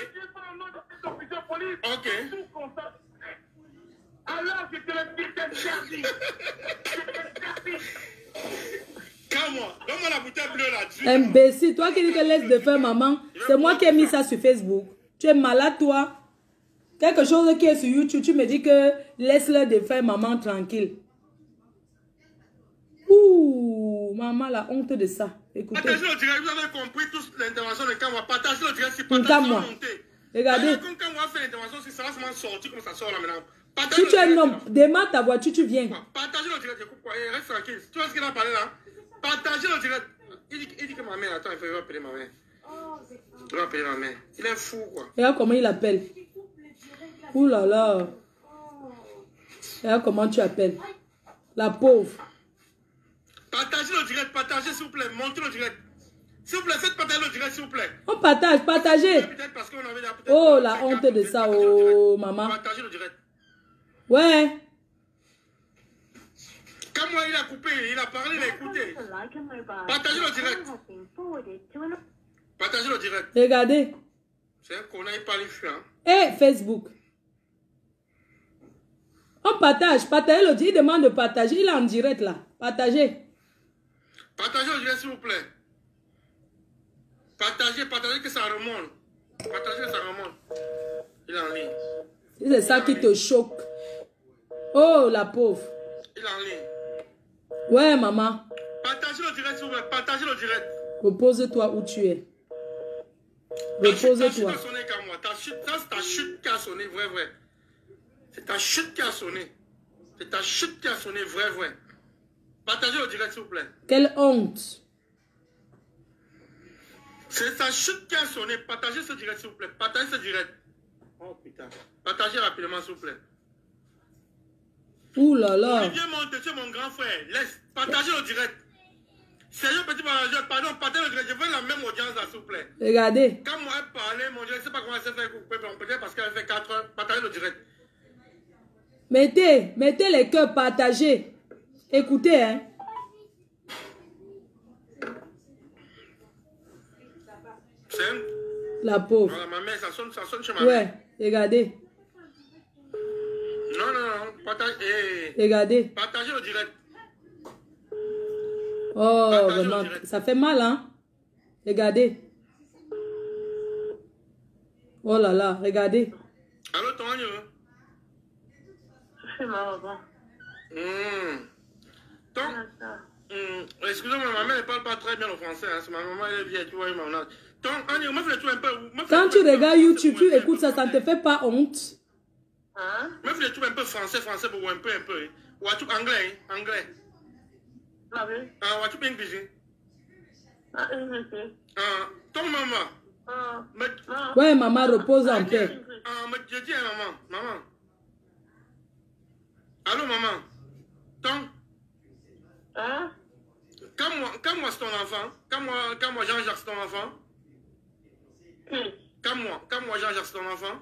Ok. Alors, je te le dis, c'est interdit. C'est interdit. Calme-moi. Donne-moi la bouteille bleue là-dessus. Imbécile, toi qui dis que laisse de faire maman, c'est moi qui ai mis ça sur Facebook. Tu es malade, toi. Quelque chose qui est sur YouTube, tu me dis que laisse-le de faire maman tranquille. Ouh, maman, la honte de ça. Écoutez. Partagez le direct. Vous avez compris tous l'intervention de Kamwa. Partagez le direct. Si Kamwa. partagez, ça va monter. Regardez. Comme Kamwa fait l'intervention, ça va seulement sortir comme ça sort là maintenant. Si Partagez tu es le un direct, homme, là. démarre ta voiture, tu viens. Partagez le direct. Écoute quoi. Reste tranquille. Tu vois ce qu'il a parlé là? Partagez le direct. Il dit que ma mère, attends, il faut appeler ma mère. Il va appeler ma mère. Il est fou quoi. Regarde comment il appelle. Ouh là là. Regarde comment tu appelles. La pauvre. Partagez le direct, partagez s'il vous plaît, montez le direct. S'il vous plaît, faites partager le direct s'il vous plaît. On partage, partagez. Peut-être parce qu'on avait Oh, la honte de ça, oh, maman. Partagez le direct. Ouais. Quand moi il a coupé, il a parlé, il a écouté. Partagez le direct. Partagez le direct. Regardez. C'est un connard, il parle influent. Et Facebook. On partage, partagez le direct. Il demande de partager. Il est en direct là. Partagez. Partagez le direct s'il vous plaît. Partagez, partagez que ça remonte. Partagez que ça remonte. Il est en ligne. C'est ça qui te choque. Oh, la pauvre. Il est en ligne. Ouais, maman. Partagez le direct s'il vous plaît. Partagez le direct. Repose-toi où tu es. Ta chute Repose-toi. a sonné comme moi. Ça, c'est ta chute qui a sonné, vrai. C'est ta chute qui a sonné. C'est ta chute qui a sonné, vrai. Partagez le direct, s'il vous plaît. Quelle honte. C'est ta chute qui a sonné. Partagez ce direct, s'il vous plaît. Partagez ce direct. Oh putain. Partagez rapidement, s'il vous plaît. Ouh là là. Olivier Monte, tu es mon grand frère. Laisse. Partagez le direct. Sérieux petit manager, pardon, partagez le direct. Je veux la même audience là, s'il vous plaît. Regardez. Quand moi elle parlait, mon Dieu, je ne sais pas comment elle s'est fait couper. Peut-être parce qu'elle a fait 4 heures. Partagez le direct. Mettez les cœurs, partagez. Écoutez, hein. C'est un... La pauvre. Voilà, ma mère, ça sonne chez ma mère. Ouais, regardez. Non. Regardez. Partagez le direct. Oh, Partagez vraiment. le direct. Ça fait mal, hein. Regardez. Oh là là, regardez. Allô, Tonio? C'est marrant. Donc, excusez-moi, ma mère ne parle pas très bien le français. Hein. Ma maman elle est vieille, tu vois, maman. Donc, Annie, me fais-tu un peu. Quand tu regardes YouTube, tu écoutes ça, ça ne te fait pas honte. Hein? Me fais-tu un peu français pour un peu. Ou tu anglais. Ah oui? Ah, ou tu English. Ah, oui. Ah, ton maman. Ah, Ouais, maman, repose en paix. Ah, mais je dis à maman. Allô, maman. Ton. hein? Quand moi c'est ton enfant. Quand moi Jean-Jacques c'est ton enfant. Quand moi Jean-Jacques c'est ton enfant.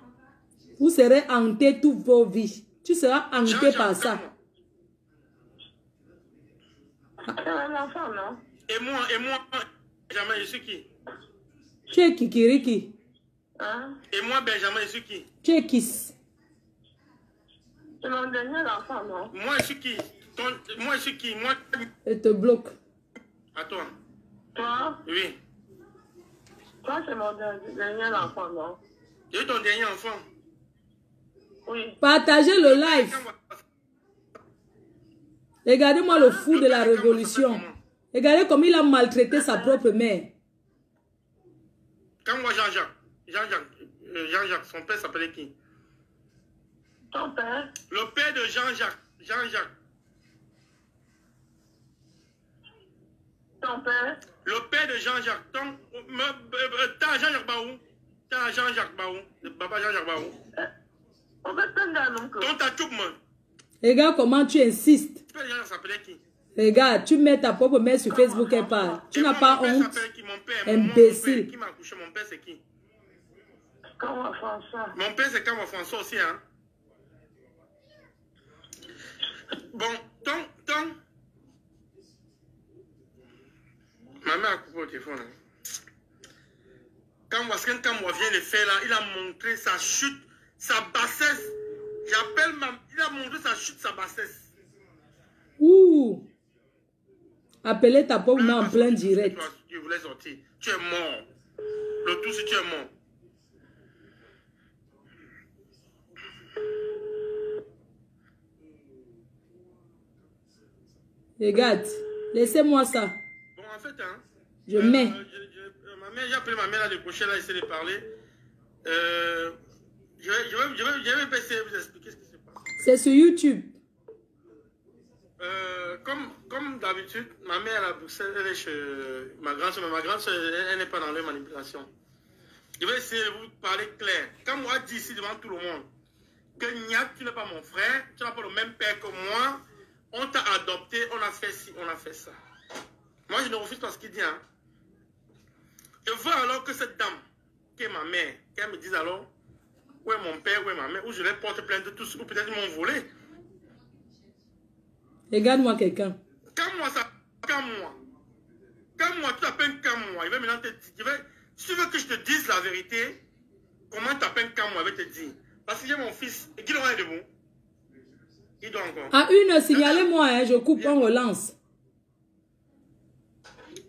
Vous serez hanté toute vos vies. Tu seras hanté par ça. C'est un enfant, non? Et moi, Benjamin, je suis qui? Tu es Kikiriki. Hein? Et moi, Benjamin, je suis qui? Tu es Kiss. C'est mon dernier enfant, non? Moi, je suis qui? Moi, je suis qui? Moi, Et te bloque. à toi. Toi? Oui. Toi, c'est mon dernier enfant, non? J'ai eu ton dernier enfant. Oui. Partagez le live. Regardez-moi le fou de la révolution. Regardez comme il a maltraité sa propre mère. Quand moi Jean-Jacques, son père s'appelait qui? Ton père? Le père de Jean-Jacques. Ton père? Le père de Jean-Jacques. T'as Jean-Jacques Baou. T'as Jean-Jacques Baou. Le papa Jean-Jacques Baou. On va prendre un nom. Ton t'as Regarde comment tu insistes. Le père de Jean-Jacques s'appelait qui? Regarde, tu mets ta propre mère sur Facebook et parle. Tu n'as pas honte. Imbécile. Qui m'a accouché? Mon père c'est qui? Comment François? Mon père c'est Kama François aussi, hein. Bon, ton. Ma mère a coupé au téléphone. Quand moi vient de faire là, il a montré sa chute, sa bassesse. Il a montré sa chute, sa bassesse. Ouh. Appelez ta pauvre mère en plein direct. Tu voulais sortir. Tu es mort. Le tout, si tu es mort. Regarde, laissez-moi ça. Bon, en fait, hein. Je mets. J'ai appelé ma mère à décrocher là, essayer de parler. Je vais essayer de vous expliquer ce qui se passe. C'est sur YouTube. Comme d'habitude, ma mère à Bruxelles, elle est chez ma grande-soeur, mais ma grande-soeur, elle n'est pas dans les manipulations. Je vais essayer de vous parler clair. Quand moi je dis ici devant tout le monde que Niat, tu n'es pas mon frère, tu n'as pas le même père que moi, on t'a adopté, on a fait ci, on a fait ça. Moi je ne refuse pas ce qu'il dit. Hein. Je veux alors que cette dame, qui est ma mère, qu'elle me dise alors où est mon père, où est ma mère, où je les porte plainte de tous, ou peut-être ils m'ont volé. Regarde-moi quelqu'un. Quand moi, tu t'appelles comme moi, il va maintenant te dire, si tu veux que je te dise la vérité, comment tu t'appelles comme moi, il va te dire. Parce que j'ai mon fils, et qu'il est debout. Il doit encore. À une, signalez-moi, hein, je coupe, on relance.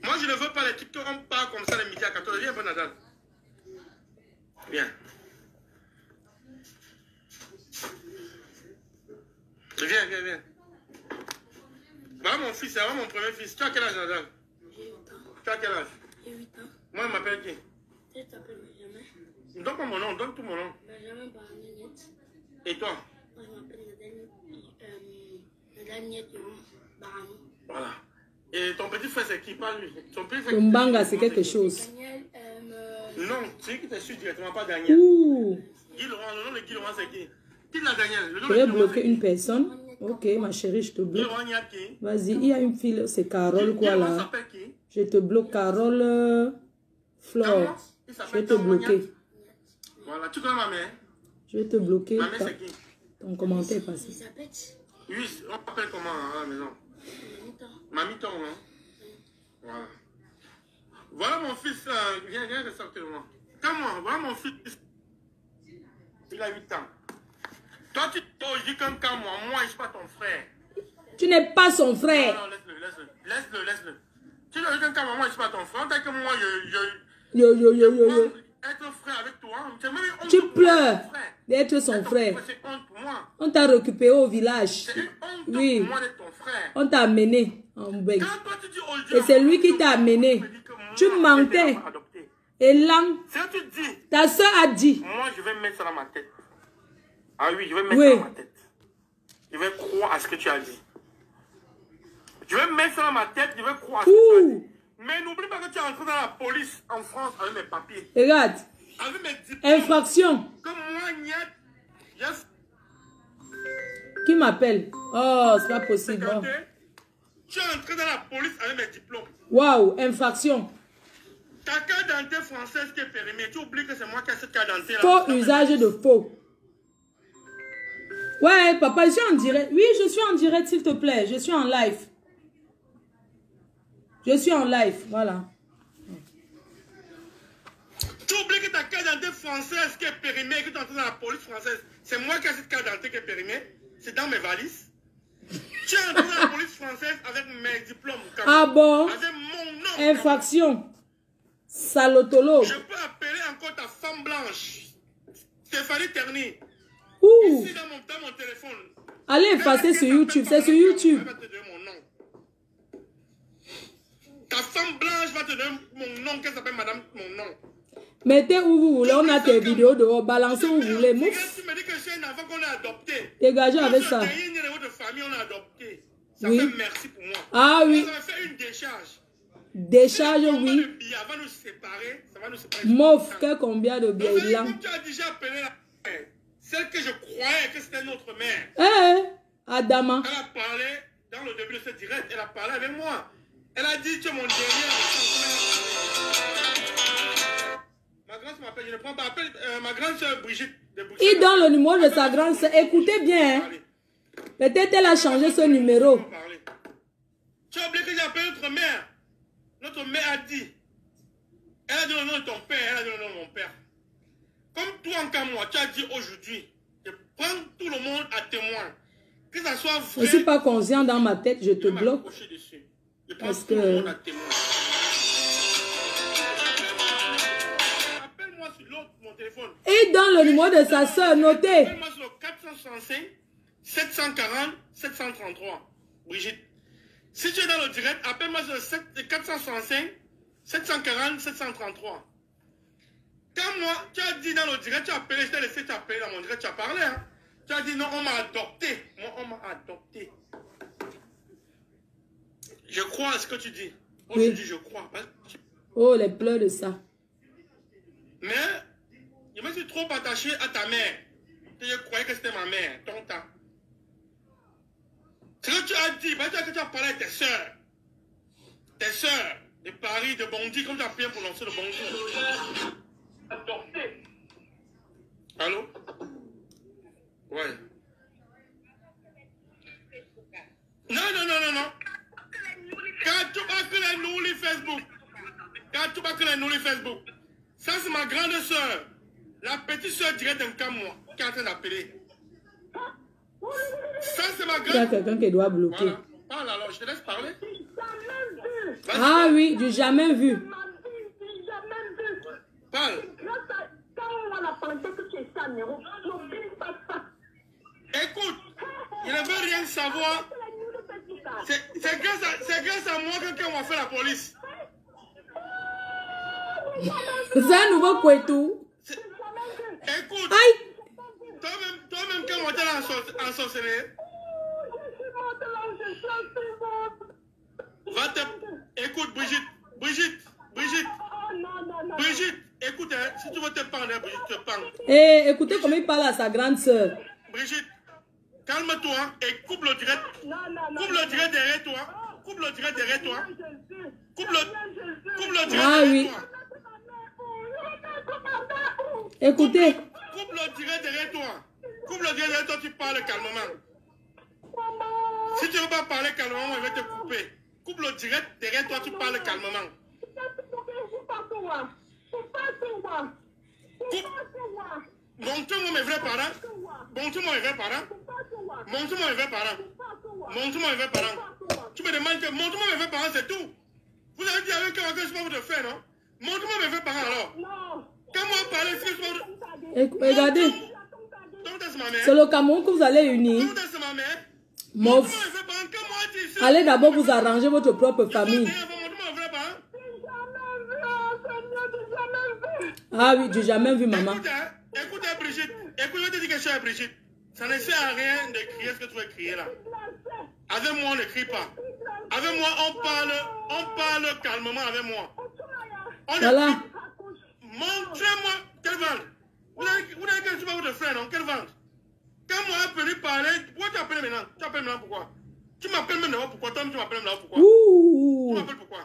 Moi, je ne veux pas les trucs qu'on parle comme ça le midi à 14h. Viens, bon Nadal. Viens. Viens. Voilà mon fils, c'est vraiment mon premier fils. Tu as quel âge, Nadal? J'ai 8 ans. Tu as quel âge? J'ai 8 ans. Moi, il m'appelle qui? Je t'appelle Benjamin. Donne pas mon nom, donne tout mon nom. Benjamin Barnett. Et toi? Moi, je m'appelle Nadal Barani. Voilà. Et ton petit frère, c'est qui? Pas lui. Ton petit frère. Mbanga, c'est quelque chose. Daniel, Non, c'est lui qui te suit directement, pas Daniel. Ouh. Guy Laurent, le nom de Guy Laurent, c'est qui? Qui l'a Daniel? Le nom Je de vais Guy Laurent, bloquer une personne. Ok, ma chérie, je te Guy bloque. Laurent, il y a qui? Vas-y, il y a une fille, c'est Carole, quoi, Guy Laurent là. s'appelle qui? Je te bloque, Carole Flore. Il Je vais s'appelle te bloquer. Voilà, tu connais ma mère? Je vais te bloquer. Ma mère, c'est qui? Ton commentaire est passé. Elisabeth. Oui, on appelle comment à la maison? Mamiton, non? Voilà. Voilà mon fils, viens rester à moi. Comment? Voilà mon fils. Il a 8 ans. Toi, tu dis comme quand moi, je ne suis pas ton frère. Tu n'es pas son frère. Non, laisse-le. Tu dis comme moi, je ne suis pas ton frère. On t'a que moi, Yo. être frère avec toi. Tu pleures d'être son frère. C'est honte pour moi. On t'a récupéré au village. C'est une honte Oui. pour moi d'être ton frère. On t'a amené en bec. Quand toi, tu dis aujourd'hui, Et c'est lui qui t'a amené. Tu mentais. Et là, si tu dis, ta soeur a dit. moi, je vais mettre ça dans ma tête. Ah oui, je vais mettre Oui. ça dans ma tête. Je vais croire à ce que tu as dit. Je vais mettre ça dans ma tête, je vais croire à ce que tu as dit. Mais n'oublie pas que tu es entré dans la police en France avec mes papiers. Regarde. Avec mes diplômes. Infraction. Comme moi, Niat, Qui m'appelle? Oh, c'est pas possible. Oh. tu es entré dans la police avec mes diplômes. Waouh, infraction. Ta carte d'identité française qui est périmée, tu oublies que c'est moi qui ai cette carte d'identité là. Faux usage de faux. Ouais, papa, je suis en direct. Oui, je suis en direct, s'il te plaît. Je suis en live. Je suis en live, voilà. Tu oublies que ta carte d'identité française qui est périmée, que tu es entré dans la police française, c'est moi qui ai cette carte d'identité qui est périmée. C'est dans mes valises. Tu es entré dans la police française avec mes diplômes. Ah bon? Avec mon nom. Infraction. Salotolo. Je peux appeler encore ta femme blanche. Stéphanie Terny. Ouh. Ici dans mon téléphone. Allez effacer sur YouTube, c'est sur YouTube. Elle va te donner mon nom. Ta femme blanche va te donner mon nom, qu'elle s'appelle Madame mon nom. Mettez où vous voulez, on a tes vidéos dehors, balancez où vous voulez. Tu me dis que c'est un enfant qu'on a adopté. Dégagez avec ça. Il y a une numéro de famille, on a adopté. Ça Oui. fait merci pour moi. Ah oui. Ça va faire une décharge. Décharge, oui. Ça va nous séparer. Ça va nous séparer. Mof, combien de billets blancs. Comme tu as déjà appelé la mère, celle que je croyais que c'était notre mère. Adama. Elle a parlé, dans le début de ce direct, elle a parlé avec moi. Elle a dit que mon dernier ma grande m'appelle, je ne prends pas. Appelle ma grande soeur Brigitte de Bruxelles. Il donne le numéro de sa grande soeur. Écoutez bien. Hein. Peut-être elle a changé ce numéro. Tu as oublié que j'ai appelé notre mère. Notre mère a dit. Elle a dit le nom de ton père, elle a dit le nom de mon père. Comme toi encore moi, tu as dit aujourd'hui, je prends tout le monde à témoin. Que ça soit vrai. Je ne suis pas conscient dans ma tête, je te bloque. Je prends tout le monde à témoin. Appelle-moi sur l'autre, mon téléphone. Et dans le numéro de sa soeur, notez. Appelle-moi sur le 465 740 733. Brigitte. Si tu es dans le direct, appelle-moi sur le 465 740 733. Quand moi, tu as dit dans le direct, tu as appelé, je t'ai laissé t'appeler dans mon direct, tu as parlé. Hein? Tu as dit non, on m'a adopté. Moi, on m'a adopté. Je crois à ce que tu dis. Aujourd'hui, oui. Je crois. Oh, les pleurs de ça. Mais, je me suis trop attaché à ta mère. Je croyais que c'était ma mère, ton temps. Ce que tu as dit, que tu as parlé avec tes soeurs. Tes soeurs de Paris, de Bondy, comme tu as bien prononcé le Bondy. Adopté. Allô? Ouais. Non. Quand tu vas que les noulis Facebook. Quand tu vas que les noulis Facebook. Ça, c'est ma grande soeur. La petite soeur directe d'un cas, moi, qui est en train d'appeler. Ça, c'est ma grande... Il y a quelqu'un qui doit bloquer. Voilà. Parle alors, je te laisse parler. Ah oui, du jamais vu. Parle. Écoute, je ne veux rien savoir. C'est grâce à moi que quelqu'un m'a fait la police. C'est un nouveau Kouetou. Écoute, aïe. Toi-même quand on t'a ensorcelé. Écoute, Brigitte, écoute, hein, si tu veux te pendre, Brigitte, te pendre. Écoutez comment il parle à sa grande soeur. Brigitte, calme-toi et coupe le direct. Coupe le direct derrière toi. Coupe le direct derrière toi. Coupe le direct derrière toi. Écoutez. Coupe le direct derrière toi. Coupe le direct derrière toi, tu parles calmement. Si tu ne veux pas parler calmement, je vais te couper. Coupe le direct derrière toi, tu parles calmement. Montre-moi mes vrais parents. Montre-moi mes vrais parents. Montre-moi mes vrais parents. Montre-moi mes vrais parents. Tu me demandes que montre-moi mes vrais parents, c'est tout. Vous avez dit avec quelqu'un que je ne peux pas vous faire, non? Montre-moi mes vrais parents alors. Quand moi parler, est-ce que je peux vous... Regardez. C'est le Cameroun que vous allez unir. Mof. Allez d'abord vous arranger votre propre famille. Ah oui, j'ai jamais vu maman. Écoutez Brigitte, écoutez, je te dis quelque chose à Brigitte. Ça ne sert à rien de crier ce que tu veux crier là. Avec moi, on ne crie pas. Avec moi, on parle calmement avec moi. Voilà. Montrez-moi quelle vente. Vous n'avez qu'un super votre frère, non? Quelle vente? Quand moi je peux lui parler, pourquoi tu appelles maintenant? Tu appelles maintenant pourquoi? Tu m'appelles maintenant pourquoi? Toi, tu m'appelles maintenant pourquoi? Ouh. Tu m'appelles pourquoi?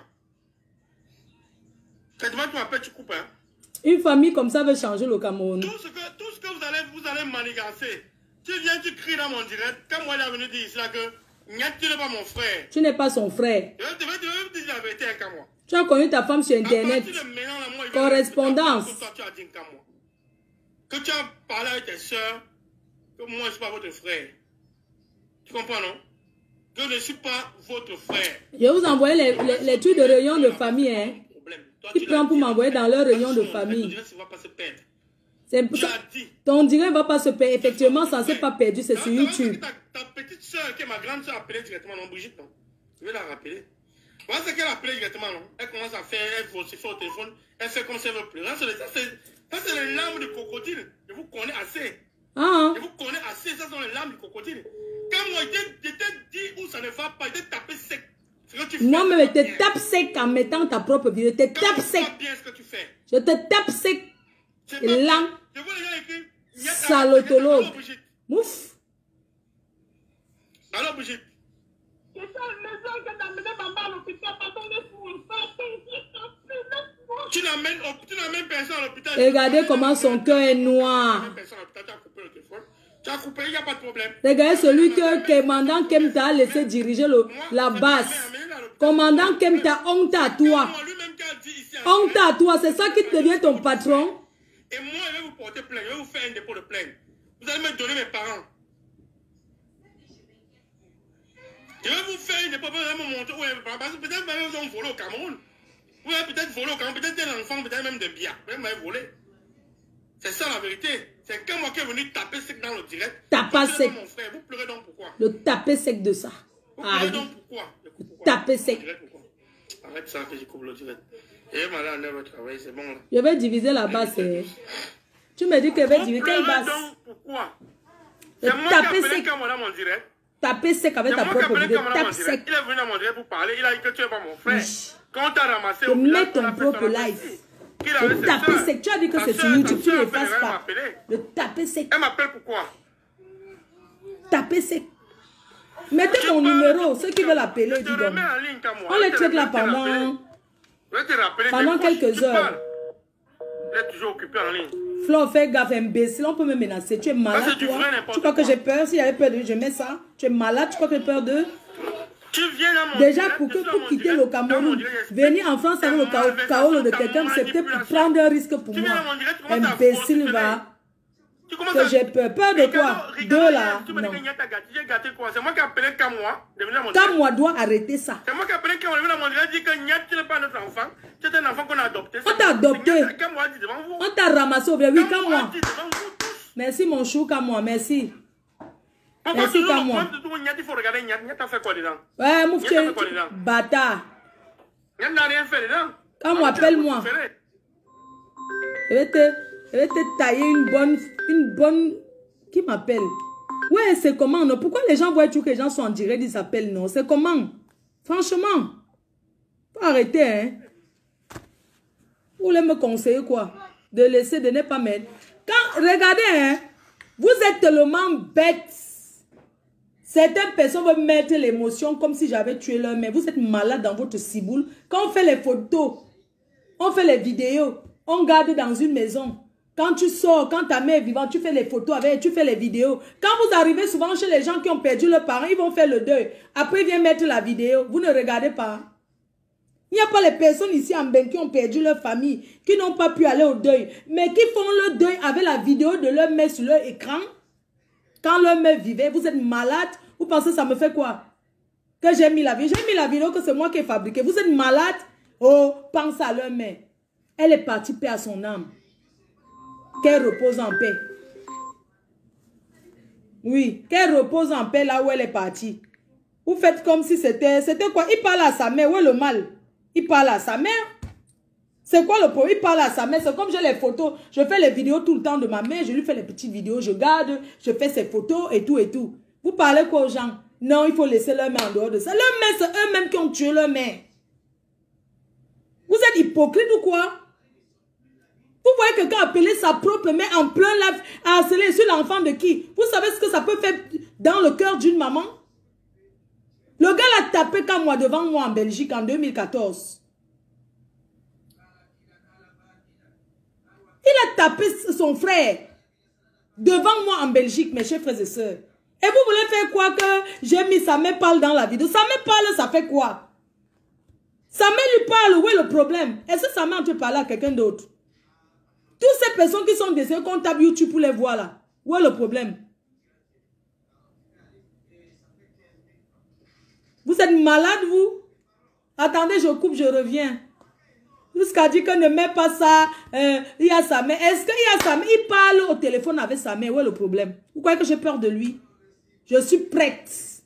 Quand tu m'appelles, tu coupes, hein? Une famille comme ça veut changer le Cameroun. Tout ce que vous allez manigancer. Tu viens, tu cries dans mon direct. Quand moi, il est venu dire ici là que tu n'es pas mon frère. Tu n'es pas son frère. Je vais te dire la vérité avec moi. Tu as connu ta femme sur Internet. Correspondance. Que tu as parlé avec tes soeurs, que moi je ne suis pas votre frère. Tu comprends, non? Que je ne suis pas votre frère. Je vais vous envoyer les trucs de réunion de famille. Hein. Qui prend pour m'envoyer dans leur réunion de famille. Tu as dit. Ton direct ne va pas se perdre. Effectivement, ça ne s'est pas perdu, c'est sur YouTube. Ta petite soeur, qui est ma grande soeur, appelée directement, non, Brigitte, non. Je vais la rappeler. Voilà ce qu'elle a appelé directement, non. Elle commence à faire, elle fait au téléphone, elle fait comme si elle veut pleurer. Ça, c'est les larmes de crocodile. Je vous connais assez. Ah. Je vous connais assez, ça sont les larmes du crocodile. Quand moi, je t'ai dit où ça ne va pas, je t'ai tapé sec. Non, mais je te tape sec en mettant ta propre vidéo. Je te tape sec. Bien ce que tu fais. Je te tape sec. Et là, je vois les gens écrire. salotologue. Mouf. Alors, Brigitte. C'est ça, le maison que t'as amené maman à l'hôpital, pardon, laisse-moi faire. Tu n'amènes personne à l'hôpital. Regardez comment son cœur est noir. Tu as coupé, il n'y a pas de problème. Regardez celui que commandant Kemta a laissé diriger la base. Commandant Kemta, honte à toi. Honte à toi, c'est ça qui devient ton patron. Et moi, je vais vous porter plainte, je vais vous faire un dépôt de plainte. Vous allez me donner mes parents. Je vais vous faire un dépôt, vous allez me montrer. Parce que peut-être même ils ont volé au Cameroun. Vous avez peut-être volé au Cameroun, peut-être un enfant, peut-être même de biens. Vous m'avez volé. C'est ça la vérité. C'est quand moi qui est venu taper sec dans le direct. Taper sec. Mon frère. Vous pleurez donc pourquoi? Le taper sec de ça. Vous pleurez donc pourquoi? Taper sec. Arrête ça que je coupe le direct. Et madame, elle va travailler, c'est bon là. Je vais diviser la base. Tu me dis que je vais diviser quelle base? Donc pourquoi? C'est moi qui ai appelé quand mon direct. Taper sec avec ta propre vidéo. Tape sec. Il est venu dans mon direct pour parler. Il a dit que tu es pas mon frère. Quand tu as ramassé au village, tu as ton propre live. Le taper sec. Tu as dit que c'est sur YouTube. Tu ne l'effaces pas. Le taper sec. Elle m'appelle pourquoi? Taper sec. Mettez mon numéro. Ceux qui veulent appeler, dis donc. On les traite là pendant quelques heures. Elle est toujours occupée en ligne. Flo, fais gaffe, imbécile, on peut me menacer. Tu es malade, toi. Tu crois que j'ai peur? Si j'avais peur de lui, je mets ça. Tu es malade, tu crois que j'ai peur d'eux? Déjà, pour quitter le Cameroun, venir en France avec le chaos de quelqu'un, c'était pour prendre un risque pour moi. Imbécile, va. Que j'ai peur. Peur de quoi? Deux là. Non. C'est moi qui ai appelé Kamwa. Kamwa doit arrêter ça. C'est moi qui ai appelé Kamwa. Il dit que Nyat, tu n'es pas notre enfant. C'est un enfant qu'on a adopté. On t'a adopté. On t'a ramassé au oui, Kamwa. Merci mon chou, Kamwa. Merci. Merci, Kamwa. Il faut regarder Nyat. Nyat a fait quoi dedans? Ouais, moufché. Bâtard. Nyat n'a rien fait dedans. Kamwa, appelle-moi. Je vais te tailler une bonne... Qui m'appelle? Ouais, c'est comment, non? Pourquoi les gens voient que les gens sont en direct, ils s'appellent, non? C'est comment? Franchement. Faut arrêter, hein? Vous voulez me conseiller quoi? De laisser, de ne pas mettre. Regardez, hein? Vous êtes tellement bêtes. Certaines personnes veulent mettre l'émotion comme si j'avais tué leur mère. Vous êtes malade dans votre ciboule. Quand on fait les photos, on fait les vidéos, on garde dans une maison. Quand tu sors, quand ta mère est vivante, tu fais les photos avec elle, tu fais les vidéos. Quand vous arrivez souvent chez les gens qui ont perdu leurs parents, ils vont faire le deuil. Après, ils viennent mettre la vidéo. Vous ne regardez pas. Il n'y a pas les personnes ici en Bénin qui ont perdu leur famille, qui n'ont pas pu aller au deuil, mais qui font le deuil avec la vidéo de leur mère sur leur écran. Quand leur mère vivait, vous êtes malade. Vous pensez que ça me fait quoi? Que j'ai mis la vidéo. J'ai mis la vidéo que c'est moi qui ai fabriqué. Vous êtes malade? Oh, pense à leur mère. Elle est partie, paix à son âme. Qu'elle repose en paix. Oui, qu'elle repose en paix là où elle est partie. Vous faites comme si c'était quoi? Il parle à sa mère. Où est le mal? Il parle à sa mère. C'est quoi le problème? Il parle à sa mère. C'est comme j'ai les photos. Je fais les vidéos tout le temps de ma mère. Je lui fais les petites vidéos. Je garde. Je fais ses photos et tout et tout. Vous parlez quoi aux gens? Non, il faut laisser leur mère en dehors de ça. Leur mère, c'est eux-mêmes qui ont tué leur mère. Vous êtes hypocrite ou quoi? Vous voyez quelqu'un appeler sa propre mère en plein live à harceler sur l'enfant de qui? Vous savez ce que ça peut faire dans le cœur d'une maman? Le gars l'a tapé comme moi devant moi en Belgique en 2014. Il a tapé son frère devant moi en Belgique, mes chers frères et sœurs. Et vous voulez faire quoi que j'ai mis sa mère parle dans la vidéo? Sa mère parle, ça fait quoi? Sa mère lui parle, où est le problème? Est-ce que sa mère peut parler à quelqu'un d'autre? Toutes ces personnes qui sont décédées qu'on tape YouTube pour les voir là. Où est le problème? Vous êtes malade, vous? Attendez, je coupe, je reviens. Jusqu'à dire que ne met pas ça, il y a sa mère. Est-ce qu'il y a sa mère? Il parle au téléphone avec sa mère. Où est le problème? Vous croyez que j'ai peur de lui? Je suis prête.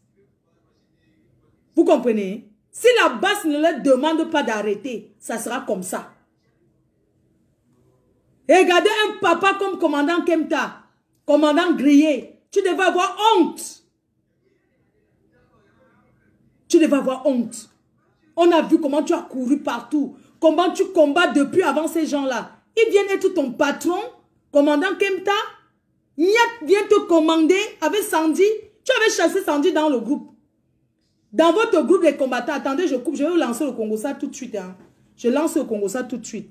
Vous comprenez? Si la basse ne leur demande pas d'arrêter, ça sera comme ça. Et regardez un papa comme commandant Kemta, commandant Grillé. Tu devais avoir honte. Tu devais avoir honte. On a vu comment tu as couru partout. Comment tu combats depuis avant ces gens-là. Ils viennent être ton patron, commandant Kemta. Niak vient te commander avec Sandy. Tu avais chassé Sandy dans le groupe. Dans votre groupe des combattants. Attendez, je coupe. Je vais lancer le Congo ça tout de suite. Hein. Je lance le Congo ça tout de suite.